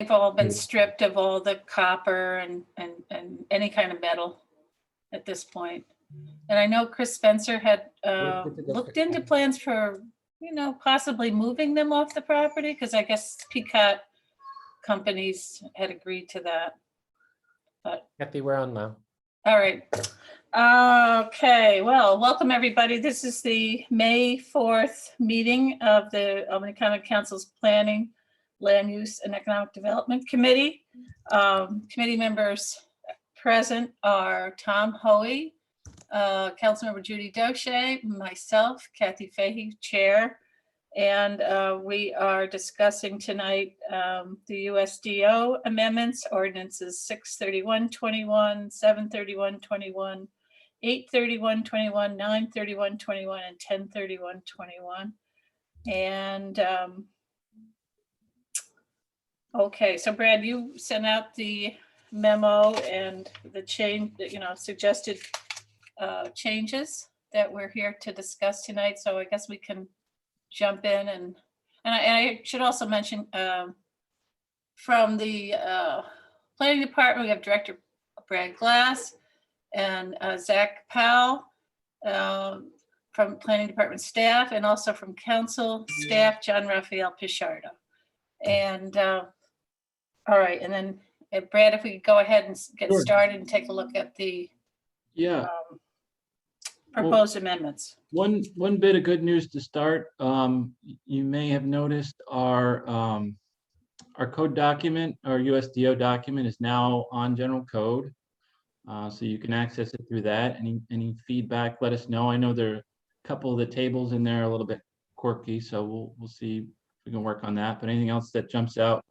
all been stripped of all the copper and any kind of metal at this point. And I know Chris Spencer had looked into plans for, possibly moving them off the property, because I guess PCOT companies had agreed to that. But Kathy, we're on now. all right. Okay, well, welcome everybody. This is the May 4th meeting of the Albany County Council's Planning, Land Use and Economic Development Committee. Committee members present are Tom Hoey, Councilmember Judy Doche, myself, Kathy Fahey, Chair, and we are discussing tonight the USDO amendments, ordinances 631-21, 731-21, 831-21, 931-21, and 1031-21. And okay, so Brad, you sent out the memo and the change, suggested changes that we're here to discuss tonight. So I guess we can jump in, and I should also mention from the planning department, we have Director Brad Glass and Zach Powell from planning department staff, and also from council staff, John Raphael Pichardo. And all right, and then Brad, if we could go ahead and get started and take a look at the proposed amendments. One bit of good news to start. You may have noticed our code document, our USDO document, is now on general code, so you can access it through that. Any feedback, let us know. I know there are a couple of the tables in there are a little bit quirky, so we'll see if we can work on that. But anything else that jumps out,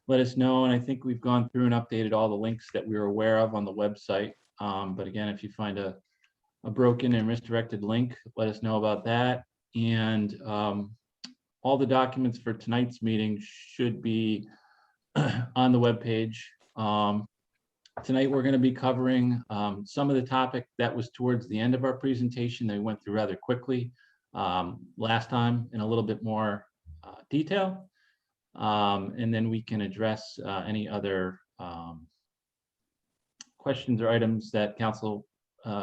let us know. And I think we've gone through and updated all the links that we were aware of on the website. But again, if you find a broken and misdirected link, let us know about that. And all the documents for tonight's meeting should be on the webpage. Tonight we're going to be covering some of the topic that was towards the end of our presentation that we went through rather quickly last time in a little bit more detail. And then we can address any other questions or items that council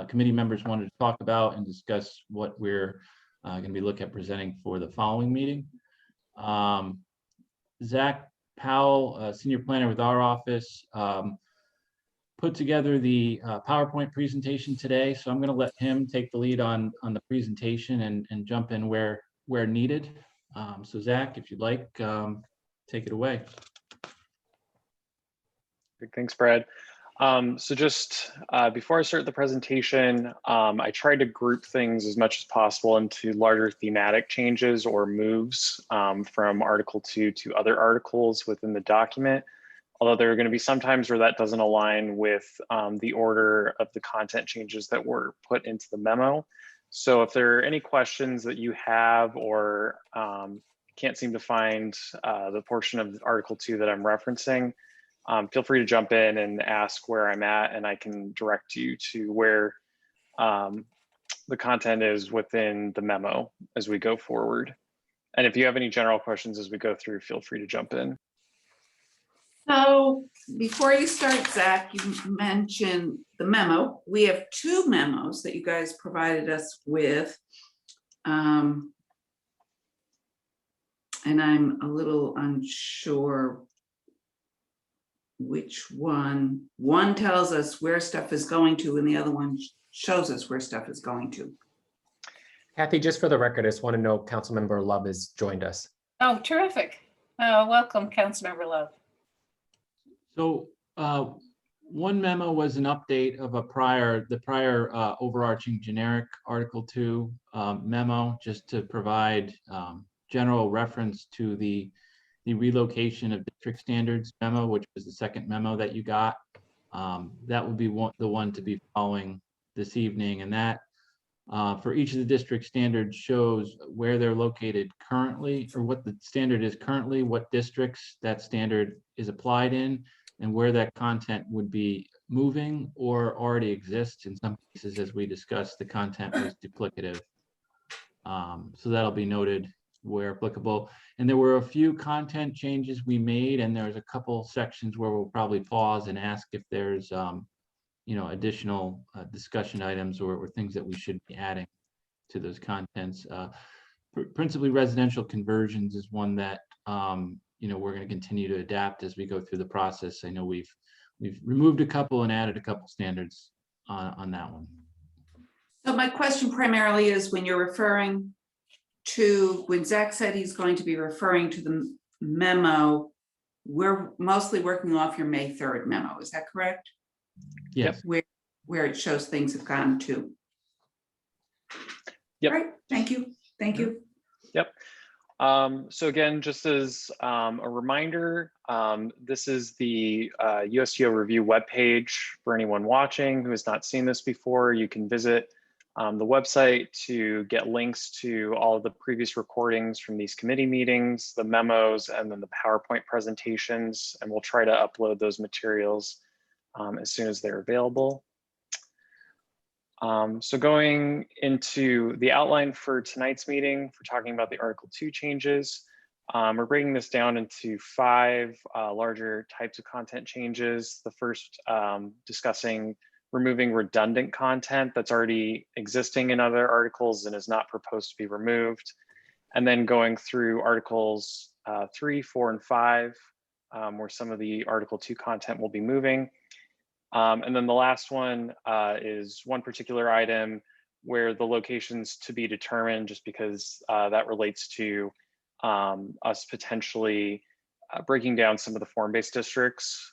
committee members wanted to talk about and discuss what we're going to be looking at presenting for the following meeting. Zach Powell, senior planner with our office, put together the PowerPoint presentation today, so I'm going to let him take the lead on the presentation and jump in where needed. So Zach, if you'd like, take it away. Thanks, Brad. So just before I start the presentation, I tried to group things as much as possible into larger thematic changes or moves from Article 2 to other articles within the document, although there are going to be some times where that doesn't align with the order of the content changes that were put into the memo. So if there are any questions that you have or can't seem to find the portion of Article 2 that I'm referencing, feel free to jump in and ask where I'm at, and I can direct you to where the content is within the memo as we go forward. And if you have any general questions as we go through, feel free to jump in. So before you start, Zach, you mentioned the memo. We have two memos that you guys provided us with. And I'm a little unsure which one. One tells us where stuff is going to, and the other one shows us where stuff is going to. Kathy, just for the record, I just want to know Councilmember Love has joined us. Oh, terrific. Welcome, Councilmember Love. So one memo was an update of the prior overarching generic Article 2 memo, just to provide general reference to the relocation of district standards memo, which was the second memo that you got. That would be the one to be following this evening, and that for each of the district standards shows where they're located currently, or what the standard is currently, what districts that standard is applied in, and where that content would be moving or already exists. In some cases, as we discussed, the content was duplicative. So that'll be noted where applicable. And there were a few content changes we made, and there's a couple sections where we'll probably pause and ask if there's additional discussion items or things that we should be adding to those contents. Principally residential conversions is one that we're going to continue to adapt as we go through the process. I know we've removed a couple and added a couple standards on that one. So my question primarily is when you're referring to, when Zach said he's going to be referring to the memo, we're mostly working off your May 3rd memo. Is that correct? Yes. Where it shows things have gone to. Yep. All right, thank you. Thank you. Yep. So again, just as a reminder, this is the USDO review webpage for anyone watching who has not seen this before. You can visit the website to get links to all of the previous recordings from these committee meetings, the memos, and then the PowerPoint presentations. And we'll try to upload those materials as soon as they're available. So going into the outline for tonight's meeting, for talking about the Article 2 changes, we're breaking this down into 5 larger types of content changes. The first discussing removing redundant content that's already existing in other articles and is not proposed to be removed. And then going through Articles 3, 4, and 5, where some of the Article 2 content will be moving. And then the last one is one particular item where the location's to be determined, just because that relates to us potentially breaking down some of the form-based districts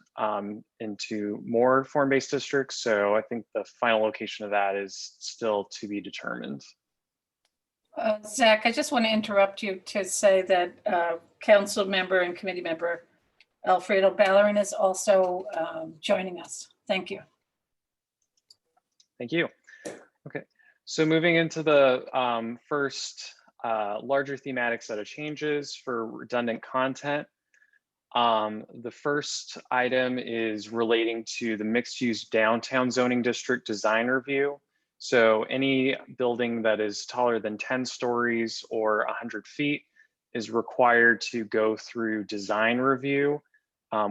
into more form-based districts. So I think the final location of that is still to be determined. Zach, I just want to interrupt you to say that council member and committee member Alfredo Ballerin is also joining us. Thank you. Thank you. Okay, so moving into the first larger thematic set of changes for redundant content. The first item is relating to the mixed-use downtown zoning district design review. So any building that is taller than 10 stories or 100 feet is required to go through design review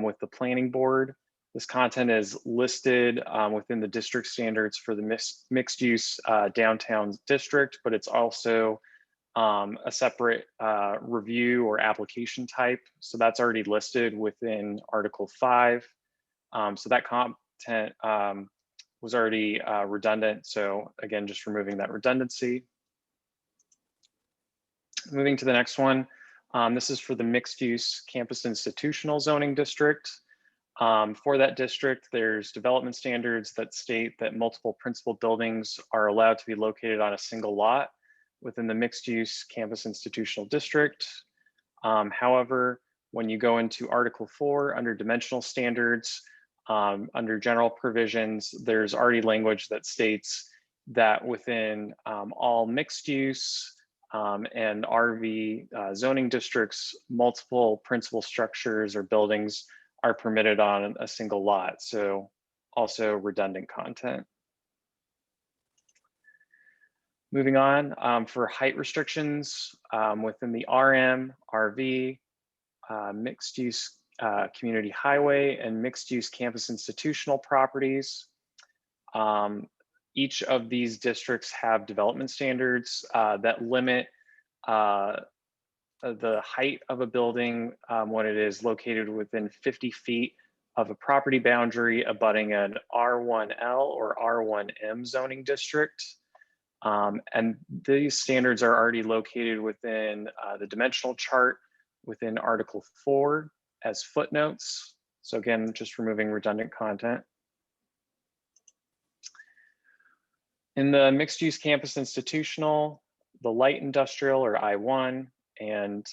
with the planning board. This content is listed within the district standards for the mixed-use downtown district, but it's also a separate review or application type. So that's already listed within Article 5. So that content was already redundant. So again, just removing that redundancy. Moving to the next one. This is for the mixed-use campus institutional zoning district. For that district, there's development standards that state that multiple principal buildings are allowed to be located on a single lot within the mixed-use campus institutional district. However, when you go into Article 4 under dimensional standards, under general provisions, there's already language that states that within all mixed-use and RV zoning districts, multiple principal structures or buildings are permitted on a single lot. So also redundant content. Moving on, for height restrictions within the RM, RV, mixed use community highway, and mixed use campus institutional properties. Each of these districts have development standards that limit the height of a building when it is located within 50 feet of a property boundary abutting an R1L or R1M zoning district. And these standards are already located within the dimensional chart within Article 4 as footnotes. So again, just removing redundant content. In the mixed use campus institutional, the light industrial or I1 and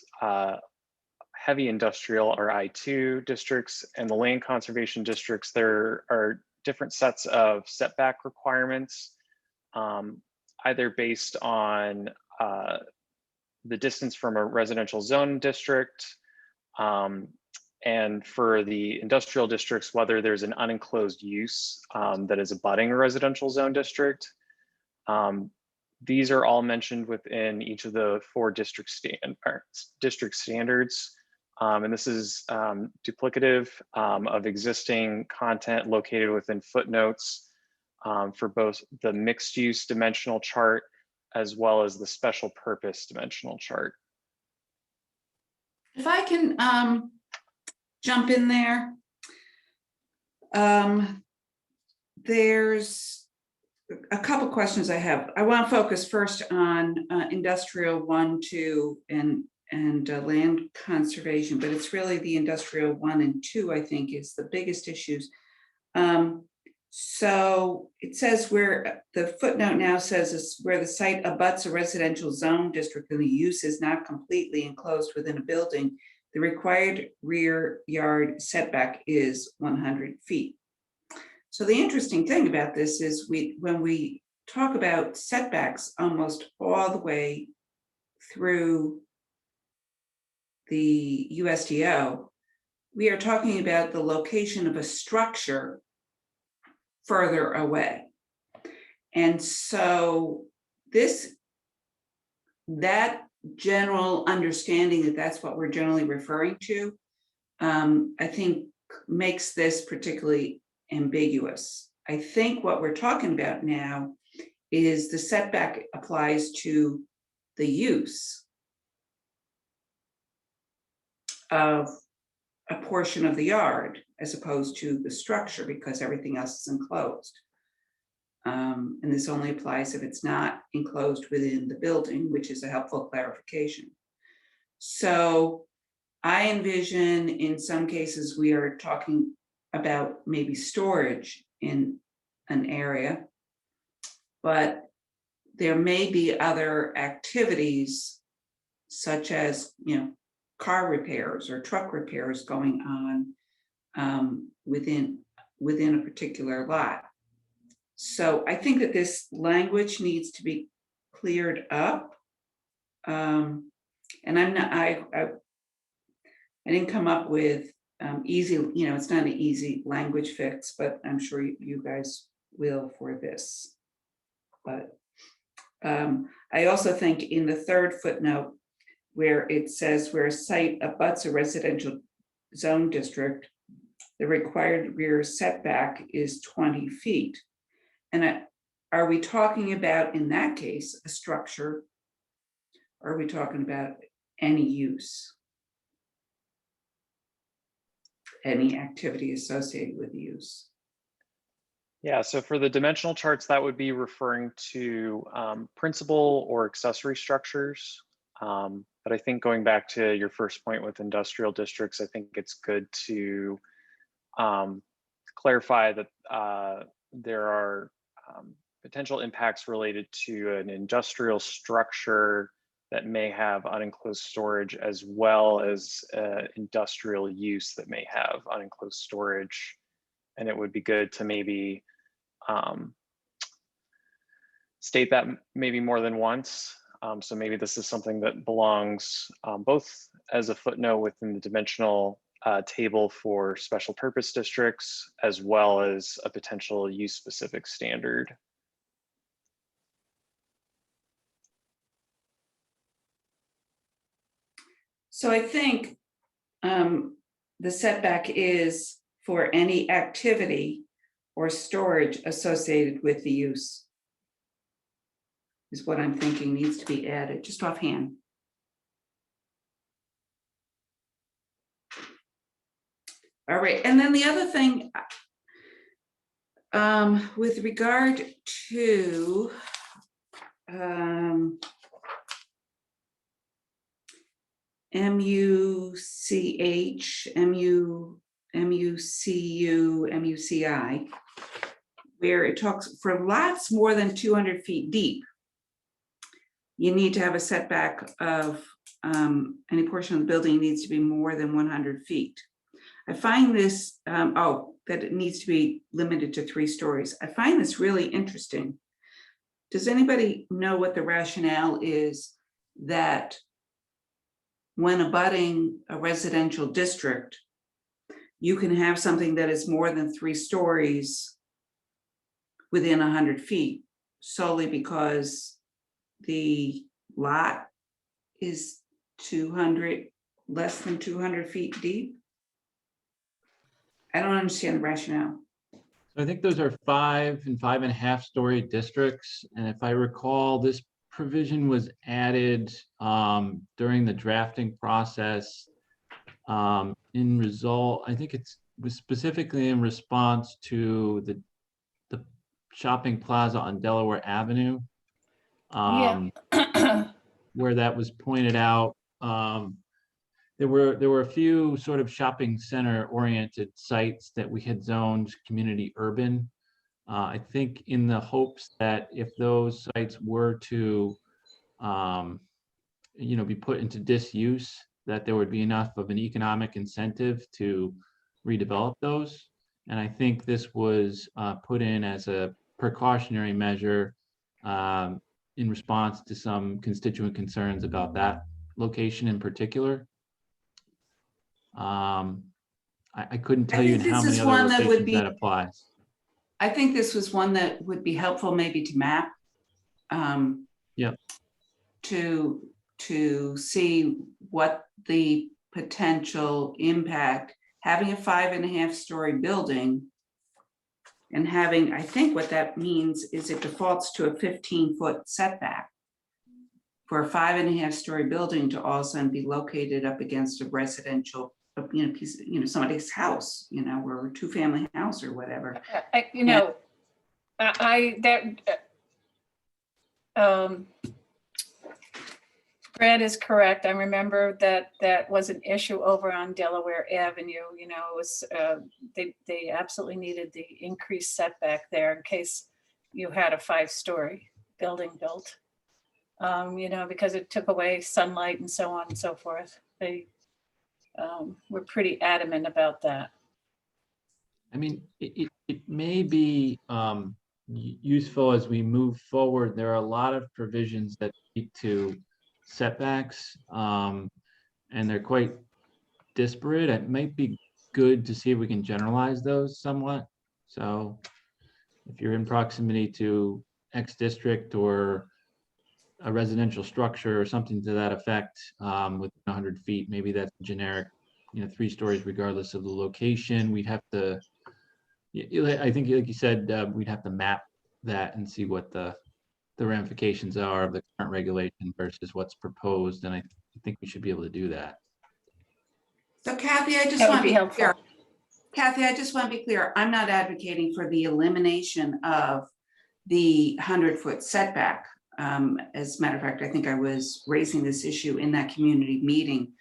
heavy industrial or I2 districts and the land conservation districts, there are different sets of setback requirements, either based on the distance from a residential zone district, and for the industrial districts, whether there's an unenclosed use that is abutting a residential zone district. These are all mentioned within each of the 4 district standards. And this is duplicative of existing content located within footnotes for both the mixed use dimensional chart as well as the special purpose dimensional chart. If I can jump in there. There's a couple questions I have. I want to focus first on industrial 1, 2, and land conservation, but it's really the industrial 1 and 2, I think, is the biggest issues. So it says where the footnote now says is where the site abuts a residential zone district and the use is not completely enclosed within a building, the required rear yard setback is 100 feet. So the interesting thing about this is when we talk about setbacks almost all the way through the USDO, we are talking about the location of a structure further away. And so that general understanding that that's what we're generally referring to, I think makes this particularly ambiguous. I think what we're talking about now is the setback applies to the use of a portion of the yard as opposed to the structure, because everything else is enclosed. And this only applies if it's not enclosed within the building, which is a helpful clarification. So I envision in some cases we are talking about maybe storage in an area, but there may be other activities such as, car repairs or truck repairs going on within a particular lot. So I think that this language needs to be cleared up. And I didn't come up with easy, it's not an easy language fix, but I'm sure you guys will for this. But I also think in the 3rd footnote, where it says where a site abuts a residential zone district, the required rear setback is 20 feet. And are we talking about, in that case, a structure? Or are we talking about any use? Any activity associated with the use? Yeah, so for the dimensional charts, that would be referring to principal or accessory structures. But I think going back to your first point with industrial districts, I think it's good to clarify that there are potential impacts related to an industrial structure that may have unenclosed storage, as well as industrial use that may have unenclosed storage. And it would be good to maybe state that maybe more than once. So maybe this is something that belongs both as a footnote within the dimensional table for special purpose districts, as well as a potential use specific standard. So I think the setback is for any activity or storage associated with the use, is what I'm thinking needs to be added, just offhand. All right, and then the other thing, with regard to MUCH, MUCU, MUCI, where it talks for lots more than 200 feet deep, you need to have a setback of any portion of the building needs to be more than 100 feet. I find this, that it needs to be limited to 3 stories. I find this really interesting. Does anybody know what the rationale is that when abutting a residential district, you can have something that is more than 3 stories within 100 feet, solely because the lot is 200, less than 200 feet deep? I don't understand the rationale. So I think those are 5 and 5.5 story districts. And if I recall, this provision was added during the drafting process. I think it was specifically in response to the shopping plaza on Delaware Avenue. Yeah. Where that was pointed out. There were a few sort of shopping center oriented sites that we had zoned community urban. I think in the hopes that if those sites were to, be put into disuse, that there would be enough of an economic incentive to redevelop those. And I think this was put in as a precautionary measure in response to some constituent concerns about that location in particular. I couldn't tell you in think how this many is other one that would locations be- that applies. I think this was one that would be helpful maybe to map. Yeah. To see what the potential impact, having a 5.5 story building and having, I think what that means is it defaults to a 15-foot setback for a 5.5 story building to all of a sudden be located up against a residential, piece, somebody's house, or a 2-family house or whatever. Brad is correct. I remember that was an issue over on Delaware Avenue. It was, they absolutely needed the increased setback there in case you had a 5-story building built. Because it took away sunlight and so on and so forth. They were pretty adamant about that. I mean, it may be useful as we move forward. There are a lot of provisions that speak to setbacks, and they're quite disparate. It might be good to see if we can generalize those somewhat. So if you're in proximity to X district or a residential structure or something to that effect, with 100 feet, maybe that's generic, 3 stories regardless of the location. We'd have to, I think like you said, we'd have to map that and see what the ramifications are of the current regulation versus what's proposed. And I think we should be able to do that. So Kathy, I just That would want to be be helpful. clear. Kathy, I just want to be clear. I'm not advocating for the elimination of the 100-foot setback. As a matter of fact, I think I was raising this issue in that community meeting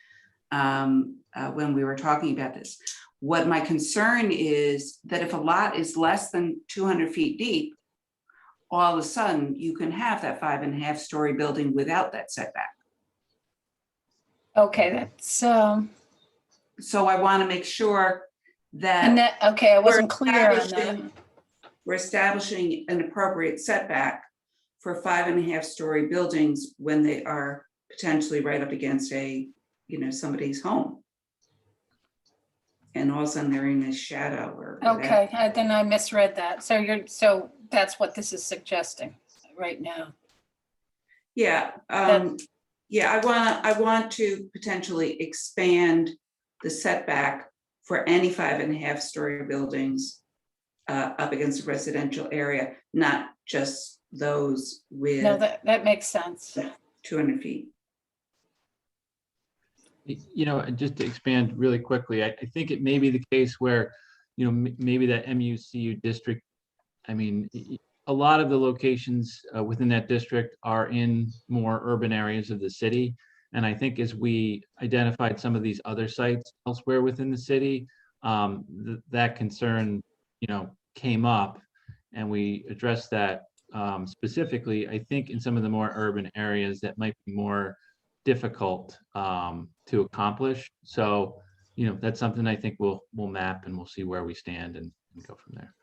when we were talking about this. What my concern is that if a lot is less than 200 feet deep, all of a sudden you can have that 5.5 story building without that setback. Okay, that's So I want to make sure that. and that, okay, I wasn't clear on that. We're establishing an appropriate setback for 5.5 story buildings when they are potentially right up against somebody's home. And all of a sudden they're in a shadow or whatever. Okay, then I misread that. So that's what this is suggesting right now. Yeah, I want to potentially expand the setback for any 5.5 story buildings up against a residential area, not just those with. No, that makes sense. 200 feet. Just to expand really quickly, I think it may be the case where, maybe that MUCU district, a lot of the locations within that district are in more urban areas of the city. And I think as we identified some of these other sites elsewhere within the city, that concern, came up, and we addressed that specifically. I think in some of the more urban areas that might be more difficult to accomplish. So, that's something I think we'll map, and we'll see where we stand and go from there.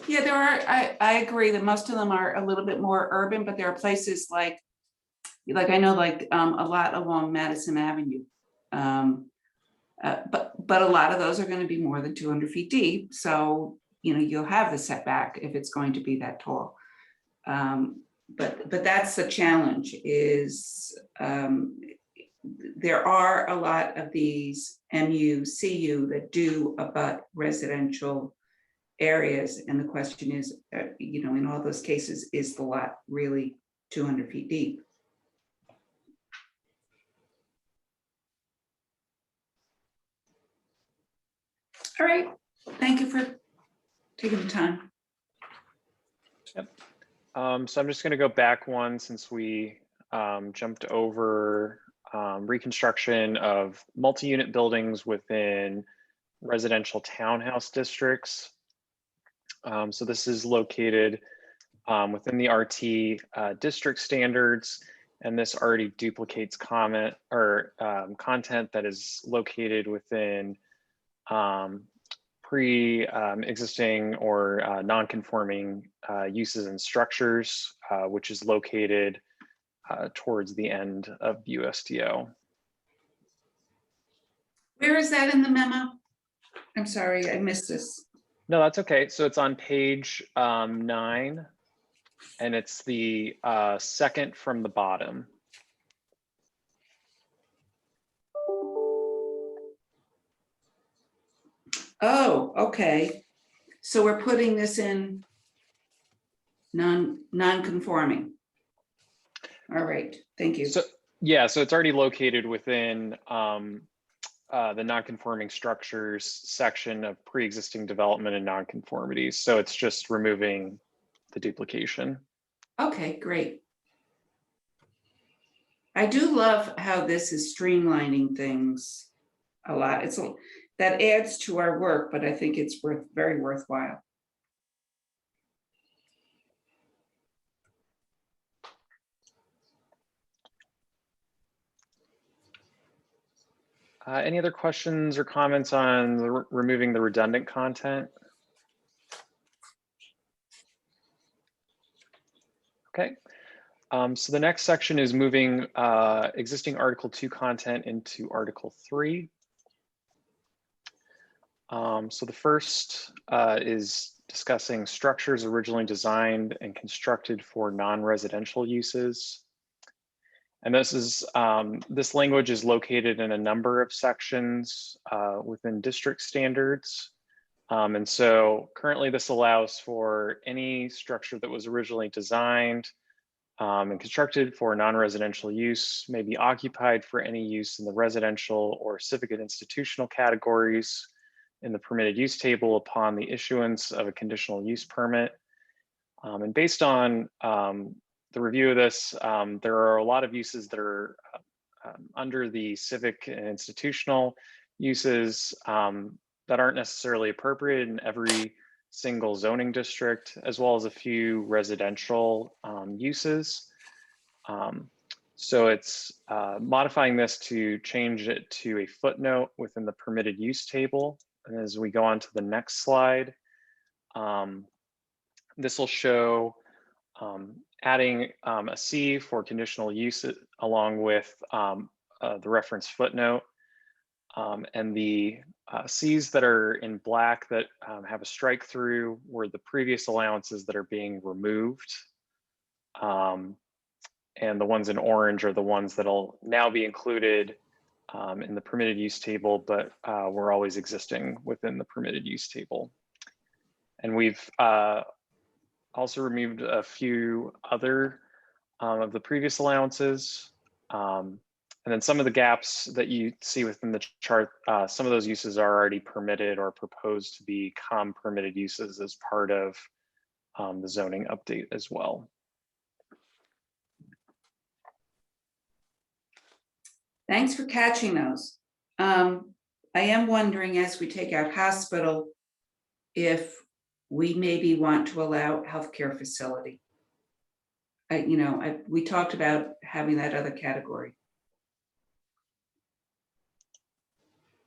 Yeah, there are, I agree that most of them are a little bit more urban, but there are places like I know, a lot along Madison Avenue. But a lot of those are going to be more than 200 feet deep. So, you'll have the setback if it's going to be that tall. but that's the challenge is there are a lot of these MU, CU that do abut residential areas. And the question is, in all those cases, is the lot really 200 feet deep? All right, thank you for taking the time. So I'm just going to go back one since we jumped over reconstruction of multi-unit buildings within residential townhouse districts. So this is located within the RT district standards, and this already duplicates content that is located within pre-existing or non-conforming uses and structures, which is located towards the end of USDO. Where is that in the memo? I'm sorry, I missed this. No, that's okay. So it's on page 9, and it's the second from the bottom. Oh, okay. So we're putting this in non-conforming. All right, thank you. So yeah, so it's already located within the non-conforming structures section of pre-existing development and non-conformities. So it's just removing the duplication. Okay, great. I do love how this is streamlining things a lot. That adds to our work, but I think it's very worthwhile. Any other questions or comments on removing the redundant content? Okay. So the next section is moving existing Article 2 content into Article 3. So the first is discussing structures originally designed and constructed for non-residential uses. And this language is located in a number of sections within district standards. And so currently this allows for any structure that was originally designed and constructed for non-residential use may be occupied for any use in the residential or civic and institutional categories in the permitted use table upon the issuance of a conditional use permit. And based on the review of this, there are a lot of uses that are under the civic and institutional uses that aren't necessarily appropriate in every single zoning district, as well as a few residential uses. So it's modifying this to change it to a footnote within the permitted use table. And as we go on to the next slide, this will show adding a C for conditional use along with the reference footnote. And the C's that are in black that have a strike through were the previous allowances that are being removed. And the ones in orange are the ones that'll now be included in the permitted use table, but were always existing within the permitted use table. And we've also removed a few other of the previous allowances. And then some of the gaps that you see within the chart, some of those uses are already permitted or proposed to become permitted uses as part of the zoning update as well. Thanks for catching those. I am wondering, as we take out hospital, if we maybe want to allow healthcare facility. We talked about having that other category.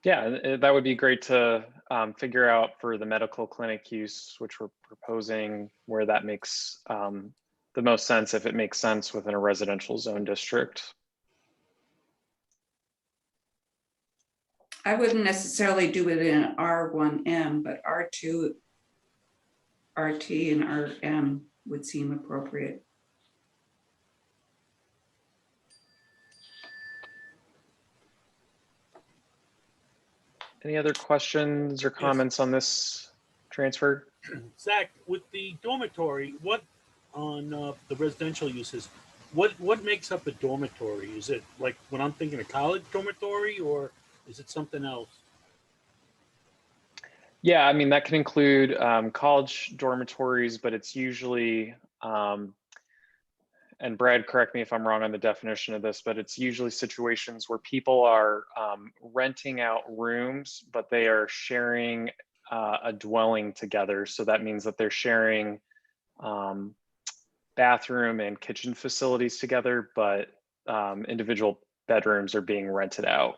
Yeah, that would be great to figure out for the medical clinic use, which we're proposing, where that makes the most sense, if it makes sense within a residential zone district. I wouldn't necessarily do it in R1M, but R2, RT, and RM would seem appropriate. Any other questions or comments on this transfer? Zach, with the dormitory, what on the residential uses, what makes up a dormitory? Is it like when I'm thinking a college dormitory, or is it something else? Yeah, I mean, that can include college dormitories, but it's usually, and Brad, correct me if I'm wrong on the definition of this, but it's usually situations where people are renting out rooms, but they are sharing a dwelling together. So that means that they're sharing bathroom and kitchen facilities together, but individual bedrooms are being rented out.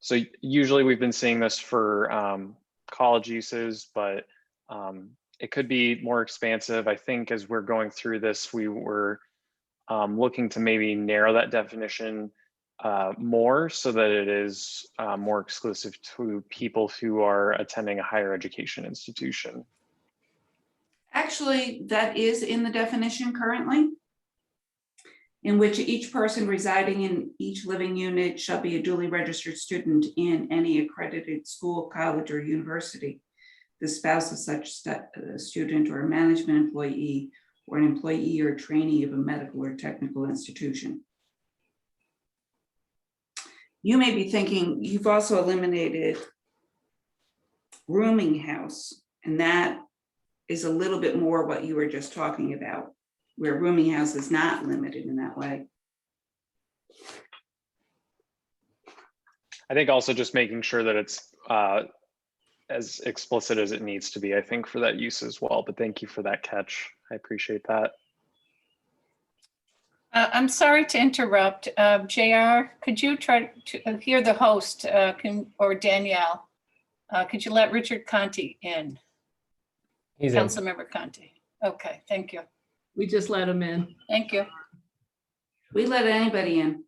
So usually we've been seeing this for college uses, but it could be more expansive. I think as we're going through this, we were looking to maybe narrow that definition more so that it is more exclusive to people who are attending a higher education institution. Actually, that is in the definition currently, in which each person residing in each living unit shall be a duly registered student in any accredited school, college, or university, the spouse of such student or a management employee or an employee or trainee of a medical or technical institution. You may be thinking you've also eliminated rooming house, and that is a little bit more what you were just talking about, where rooming house is not limited in that way. I think also just making sure that it's as explicit as it needs to be, I think, for that use as well. But thank you for that catch. I appreciate that. I'm sorry to interrupt. JR, could you try to hear the host or Danielle? Could you let Richard Conti in? He's in. Councilmember Conti. Okay, thank you. We just let him in. Thank you. We let anybody in.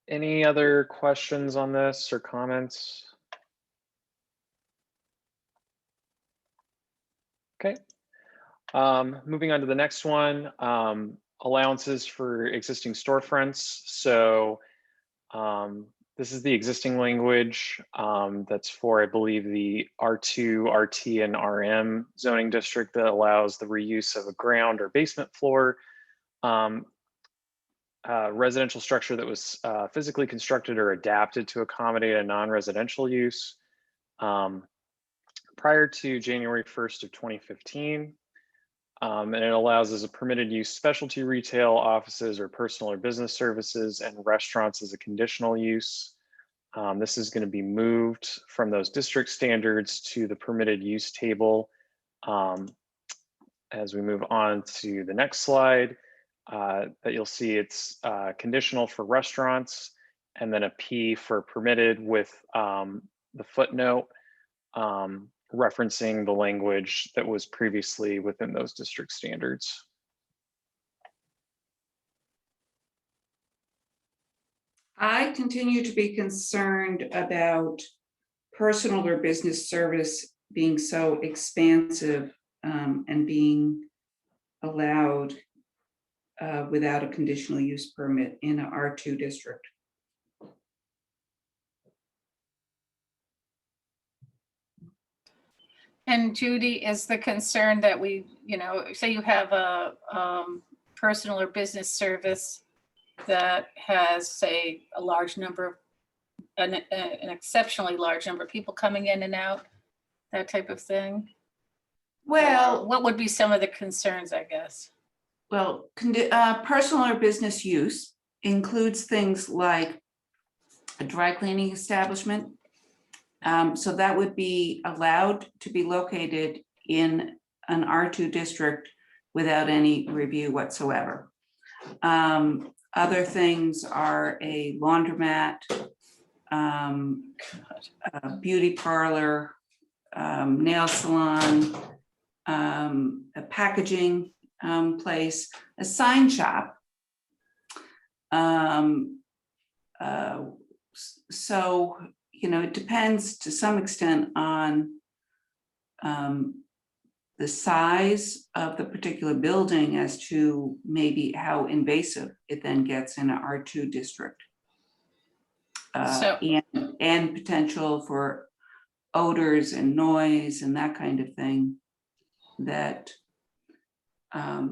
Any other questions on this or comments? Okay. Moving on to the next one, allowances for existing storefronts. So this is the existing language that's for, I believe, the R2, RT, and RM zoning district that allows the reuse of a ground or basement floor. Residential structure that was physically constructed or adapted to accommodate a non-residential use prior to January 1st of 2015. And it allows as a permitted use specialty retail, offices, or personal or business services, and restaurants as a conditional use. This is going to be moved from those district standards to the permitted use table. As we move on to the next slide, that you'll see it's conditional for restaurants, and then a P for permitted with the footnote referencing the language that was previously within those district standards. I continue to be concerned about personal or business service being so expansive and being allowed without a conditional use permit in an R2 district. And Judy, is the concern that we, say you have a personal or business service that has, say, a large number, an exceptionally large number of people coming in and out, that type of thing? Well, What would be some of the concerns, I guess? well, personal or business use includes things like a dry cleaning establishment. So that would be allowed to be located in an R2 district without any review whatsoever. Other things are a laundromat, a beauty parlor, nail salon, a packaging place, a sign shop. So, it depends to some extent on the size of the particular building as to maybe how invasive it then gets in an R2 district. So- And potential for odors and noise and that kind of thing that,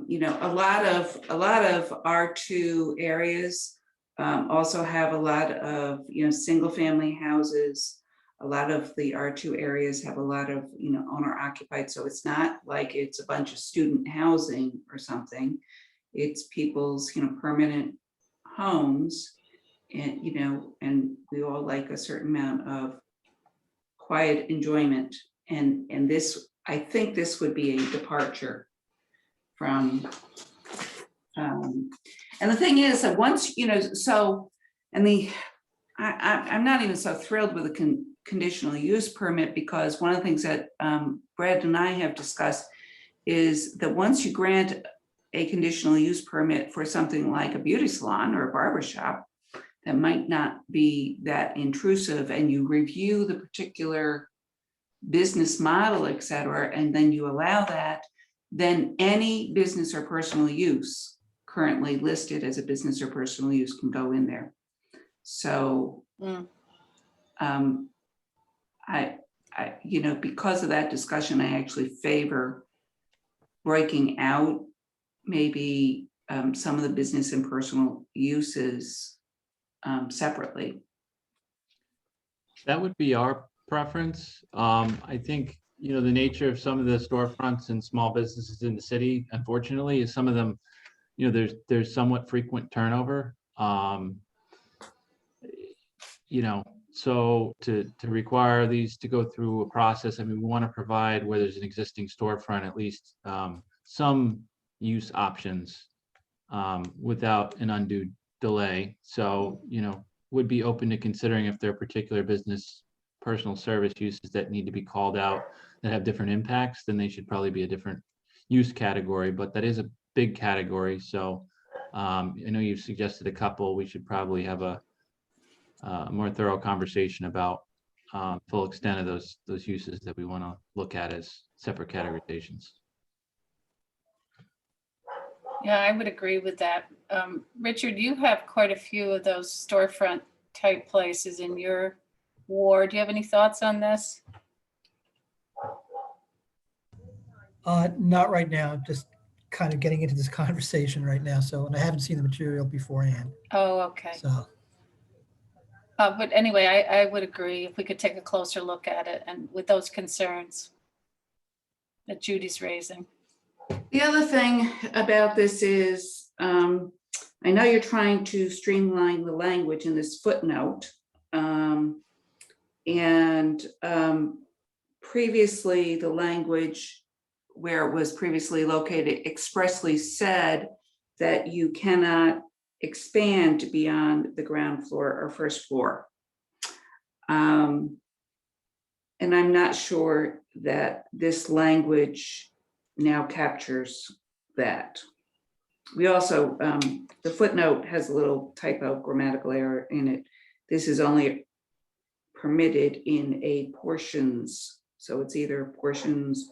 you know, a lot of R2 areas also have a lot of, you know, single family houses. A lot of the R2 areas have a lot of, you know, owner occupied. So it's not like it's a bunch of student housing or something. It's people's, you know, permanent homes. And, you know, and we all like a certain amount of quiet enjoyment. And this, I think this would be a departure from, and the thing is that once, you know, so, and I'm not even so thrilled with a conditional use permit, because one of the things that Brad and I have discussed is that once you grant a conditional use permit for something like a beauty salon or a barber shop, that might not be that intrusive, and you review the particular business model, et cetera, and then you allow that, then any business or personal use currently listed as a business or personal use can go in there. So, I, you know, because of that discussion, I actually favor breaking out maybe some of the business and personal uses separately. That would be our preference. I think, you know, the nature of some of the storefronts and small businesses in the city, unfortunately, is some of them, you know, there's somewhat frequent turnover. You know, so to require these to go through a process, I mean, we want to provide where there's an existing storefront, at least some use options without an undue delay. So, you know, would be open to considering if there are particular business, personal service uses that need to be called out that have different impacts, then they should probably be a different use category, but that is a big category. So I know you've suggested a couple. We should probably have a more thorough conversation about full extent of those uses that we want to look at as separate categorizations. Yeah, I would agree with that. Richard, you have quite a few of those storefront type places in your ward. Do you have any thoughts on this? Not right now, just kind of getting into this conversation right now. So, and I haven't seen the material beforehand. Oh, okay. So, But anyway, I would agree if we could take a closer look at it and with those concerns that Judy's raising. The other thing about this is, I know you're trying to streamline the language in this footnote. Previously, the language where it was previously located expressly said that you cannot expand beyond the ground floor or first floor. And I'm not sure that this language now captures that. We also, the footnote has a little typo, grammatical error in it. This is only permitted in a portions. So it's either portions,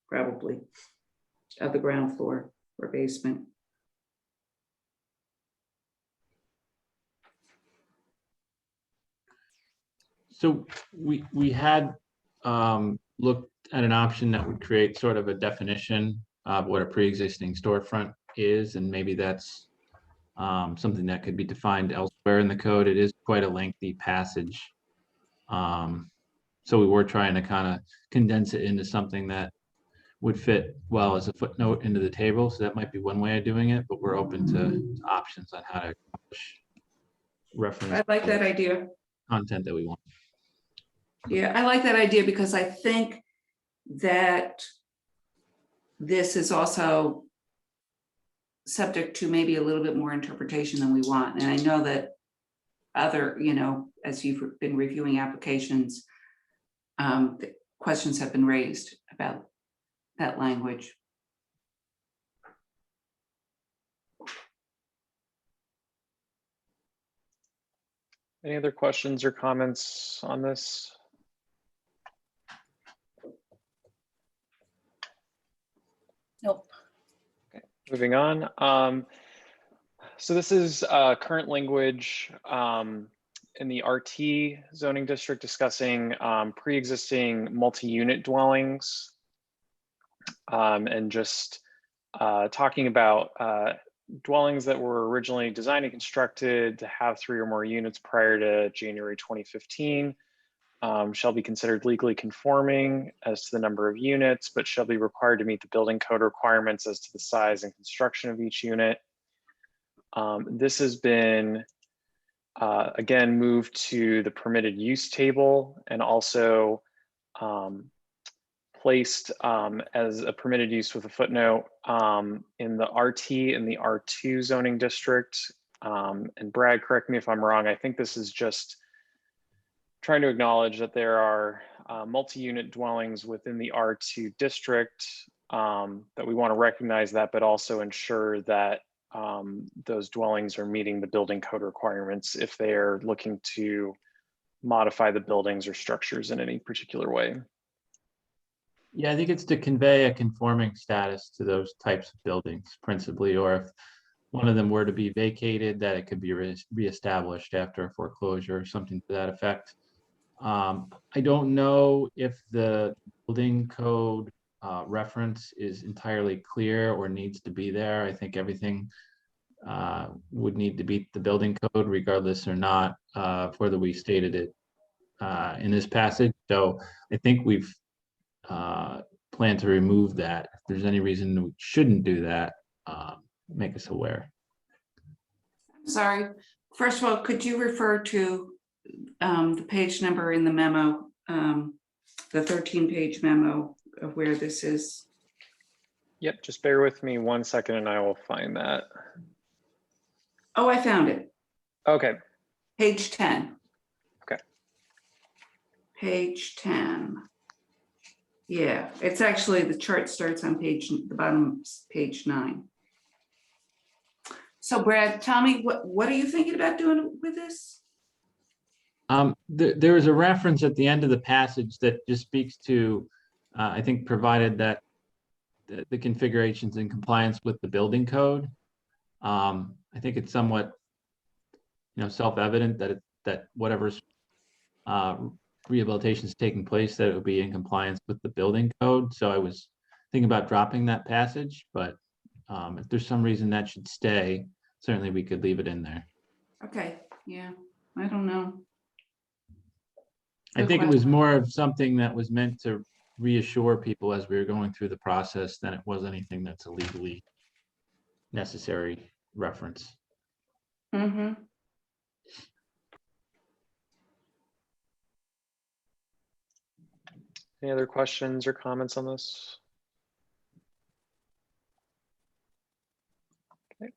probably, of the ground floor or basement. So we had looked at an option that would create sort of a definition of what a pre-existing storefront is, and maybe that's something that could be defined elsewhere in the code. It is quite a lengthy passage. So we were trying to kind of condense it into something that would fit well as a footnote into the table. So that might be one way of doing it, but we're open to options on how to reference. I like that idea. Content that we want. Yeah, I like that idea because I think that this is also subject to maybe a little bit more interpretation than we want. And I know that other, you know, as you've been reviewing applications, the questions have been raised about that language. Any other questions or comments on this? Nope. Moving on. So this is current language in the RT zoning district discussing pre-existing multi-unit dwellings and just talking about dwellings that were originally designed and constructed to have 3 or more units prior to January 2015 shall be considered legally conforming as to the number of units, but shall be required to meet the building code requirements as to the size and construction of each unit. This has been, again, moved to the permitted use table and also placed as a permitted use with a footnote in the RT and the R2 zoning district. And Brad, correct me if I'm wrong, I think this is just trying to acknowledge that there are multi-unit dwellings within the R2 district, that we want to recognize that, but also ensure that those dwellings are meeting the building code requirements if they are looking to modify the buildings or structures in any particular way. Yeah, I think it's to convey a conforming status to those types of buildings principally, or if one of them were to be vacated, that it could be reestablished after a foreclosure or something to that effect. I don't know if the building code reference is entirely clear or needs to be there. I think everything would need to beat the building code regardless or not, whether we stated it in this passage. So I think we've planned to remove that. If there's any reason we shouldn't do that, make us aware. Sorry, first of all, could you refer to the page number in the memo, the 13-page memo of where this is? Yep, just bear with me 1 second and I will find that. Oh, I found it. Okay. Page 10. Okay. Page 10. Yeah, it's actually, the chart starts on the bottom, page 9. So Brad, tell me, what are you thinking about doing with this? There is a reference at the end of the passage that just speaks to, I think, provided that the configurations in compliance with the building code. I think it's somewhat, self-evident that whatever's rehabilitation is taking place, that it would be in compliance with the building code. So I was thinking about dropping that passage, but if there's some reason that should stay, certainly we could leave it in there. Okay, yeah, I don't know. I think it was more of something that was meant to reassure people as we were going through the process than it was anything that's a legally necessary reference. Mm-hmm. Any other questions or comments on this? Okay.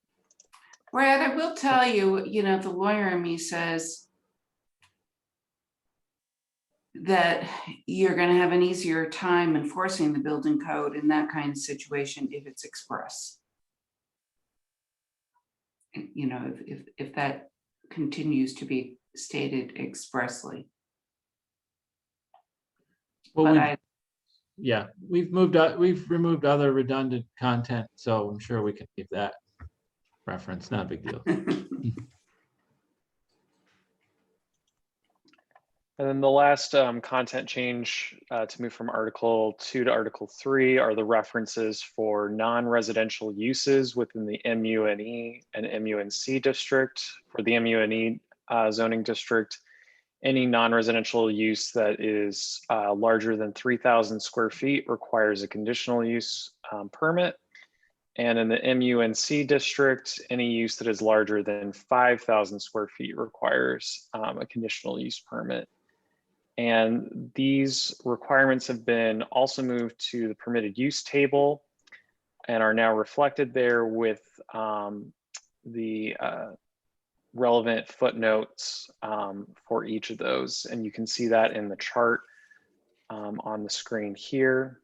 Brad, I will tell you, the lawyer in me says that you're going to have an easier time enforcing the building code in that kind of situation if it's express. If that continues to be stated expressly. Well, we've removed other redundant content, so I'm sure we can keep that reference. Not a big deal. And then the last content change to move from Article 2 to Article 3 are the references for non-residential uses within the MUNE and MUNC district. For the MUNE zoning district, any non-residential use that is larger than 3,000 square feet requires a conditional use permit. And in the MUNC district, any use that is larger than 5,000 square feet requires a conditional use permit. And these requirements have been also moved to the permitted use table and are now reflected there with the relevant footnotes for each of those. And you can see that in the chart on the screen here.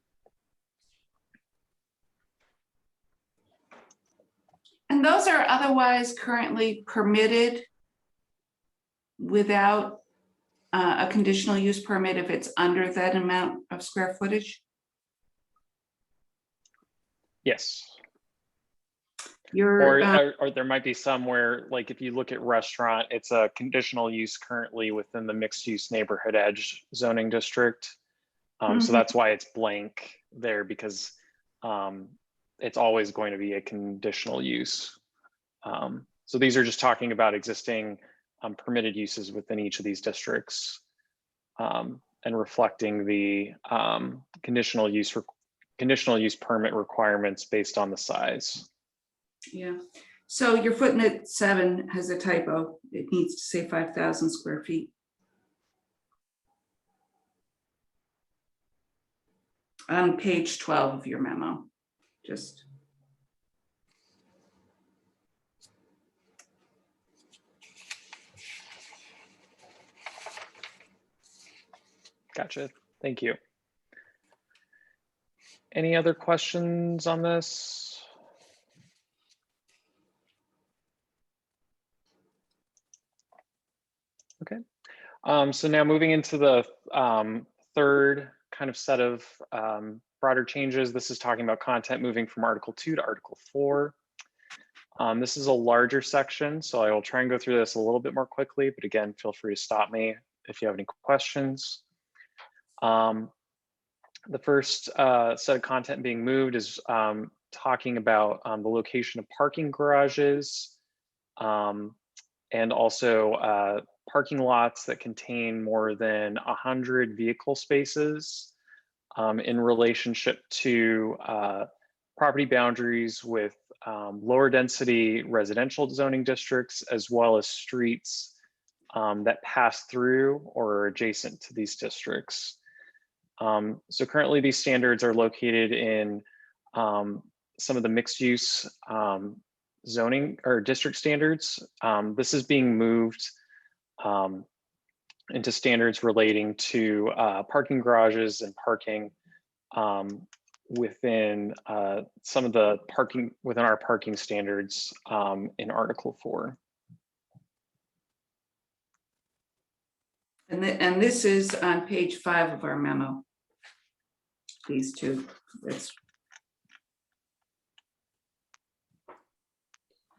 And those are otherwise currently permitted without a conditional use permit if it's under that amount of square footage? Yes. Your, Or there might be some where, like, if you look at restaurant, it's a conditional use currently within the mixed use neighborhood edge zoning district. So that's why it's blank there, because it's always going to be a conditional use. So these are just talking about existing permitted uses within each of these districts, and reflecting the conditional use permit requirements based on the size. yeah. So your footnote 7 has a typo. It needs to say 5,000 square feet. On page 12 of your memo, just. Gotcha. Thank you. Any other questions on this? Okay. So now moving into the third kind of set of broader changes. This is talking about content moving from Article 2 to Article 4. This is a larger section, so I will try and go through this a little bit more quickly, but again, feel free to stop me if you have any questions. The first set of content being moved is talking about the location of parking garages, and also parking lots that contain more than 100 vehicle spaces in relationship to property boundaries with lower density residential zoning districts, as well as streets that pass through or are adjacent to these districts. So currently these standards are located in some of the mixed use zoning or district standards. This is being moved into standards relating to parking garages and parking within some of the parking within our parking standards in Article 4. And this is on page 5 of our memo. These two.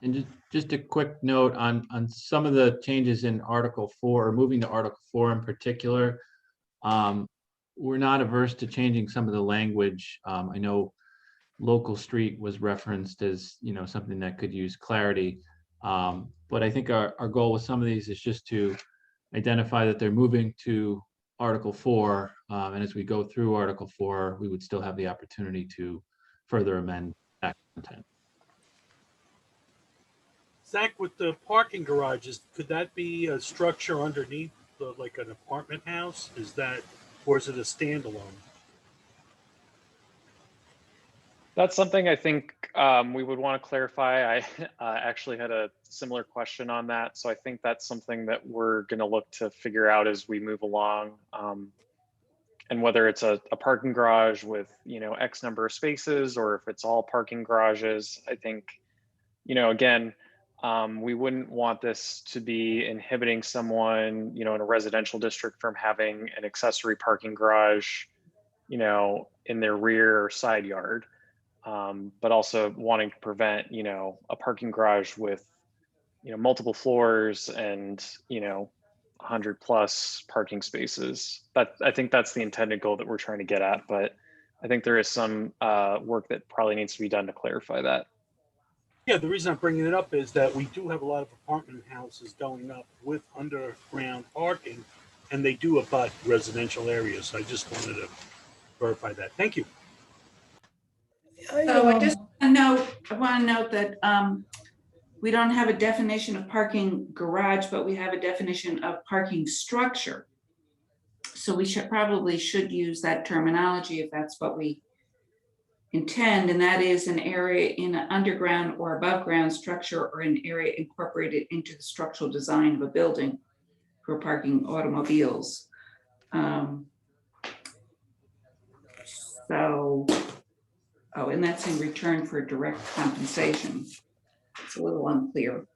And just a quick note on some of the changes in Article 4, or moving to Article 4 in particular. We're not averse to changing some of the language. I know local street was referenced as, you know, something that could use clarity. But I think our goal with some of these is just to identify that they're moving to Article 4. And as we go through Article 4, we would still have the opportunity to further amend that content. Zach, with the parking garages, could that be a structure underneath like an apartment house? Is that, or is it a standalone? That's something I think we would want to clarify. I actually had a similar question on that. So I think that's something that we're going to look to figure out as we move along. And whether it's a parking garage with, you know, X number of spaces, or if it's all parking garages, I think, you know, again, we wouldn't want this to be inhibiting someone, you know, in a residential district from having an accessory parking garage, you know, in their rear or side yard. But also wanting to prevent, you know, a parking garage with, you know, multiple floors and, you know, 100+ parking spaces. But I think that's the intended goal that we're trying to get at. But I think there is some work that probably needs to be done to clarify that. Yeah, the reason I'm bringing it up is that we do have a lot of apartment houses going up with underground parking, and they do abut residential areas. So I just wanted to verify that. Thank you. So I just want to note that we don't have a definition of parking garage, but we have a definition of parking structure. So we probably should use that terminology if that's what we intend, and that is an area in an underground or above ground structure, or an area incorporated into the structural design of a building for parking automobiles. And that's in return for direct compensation. It's a little unclear.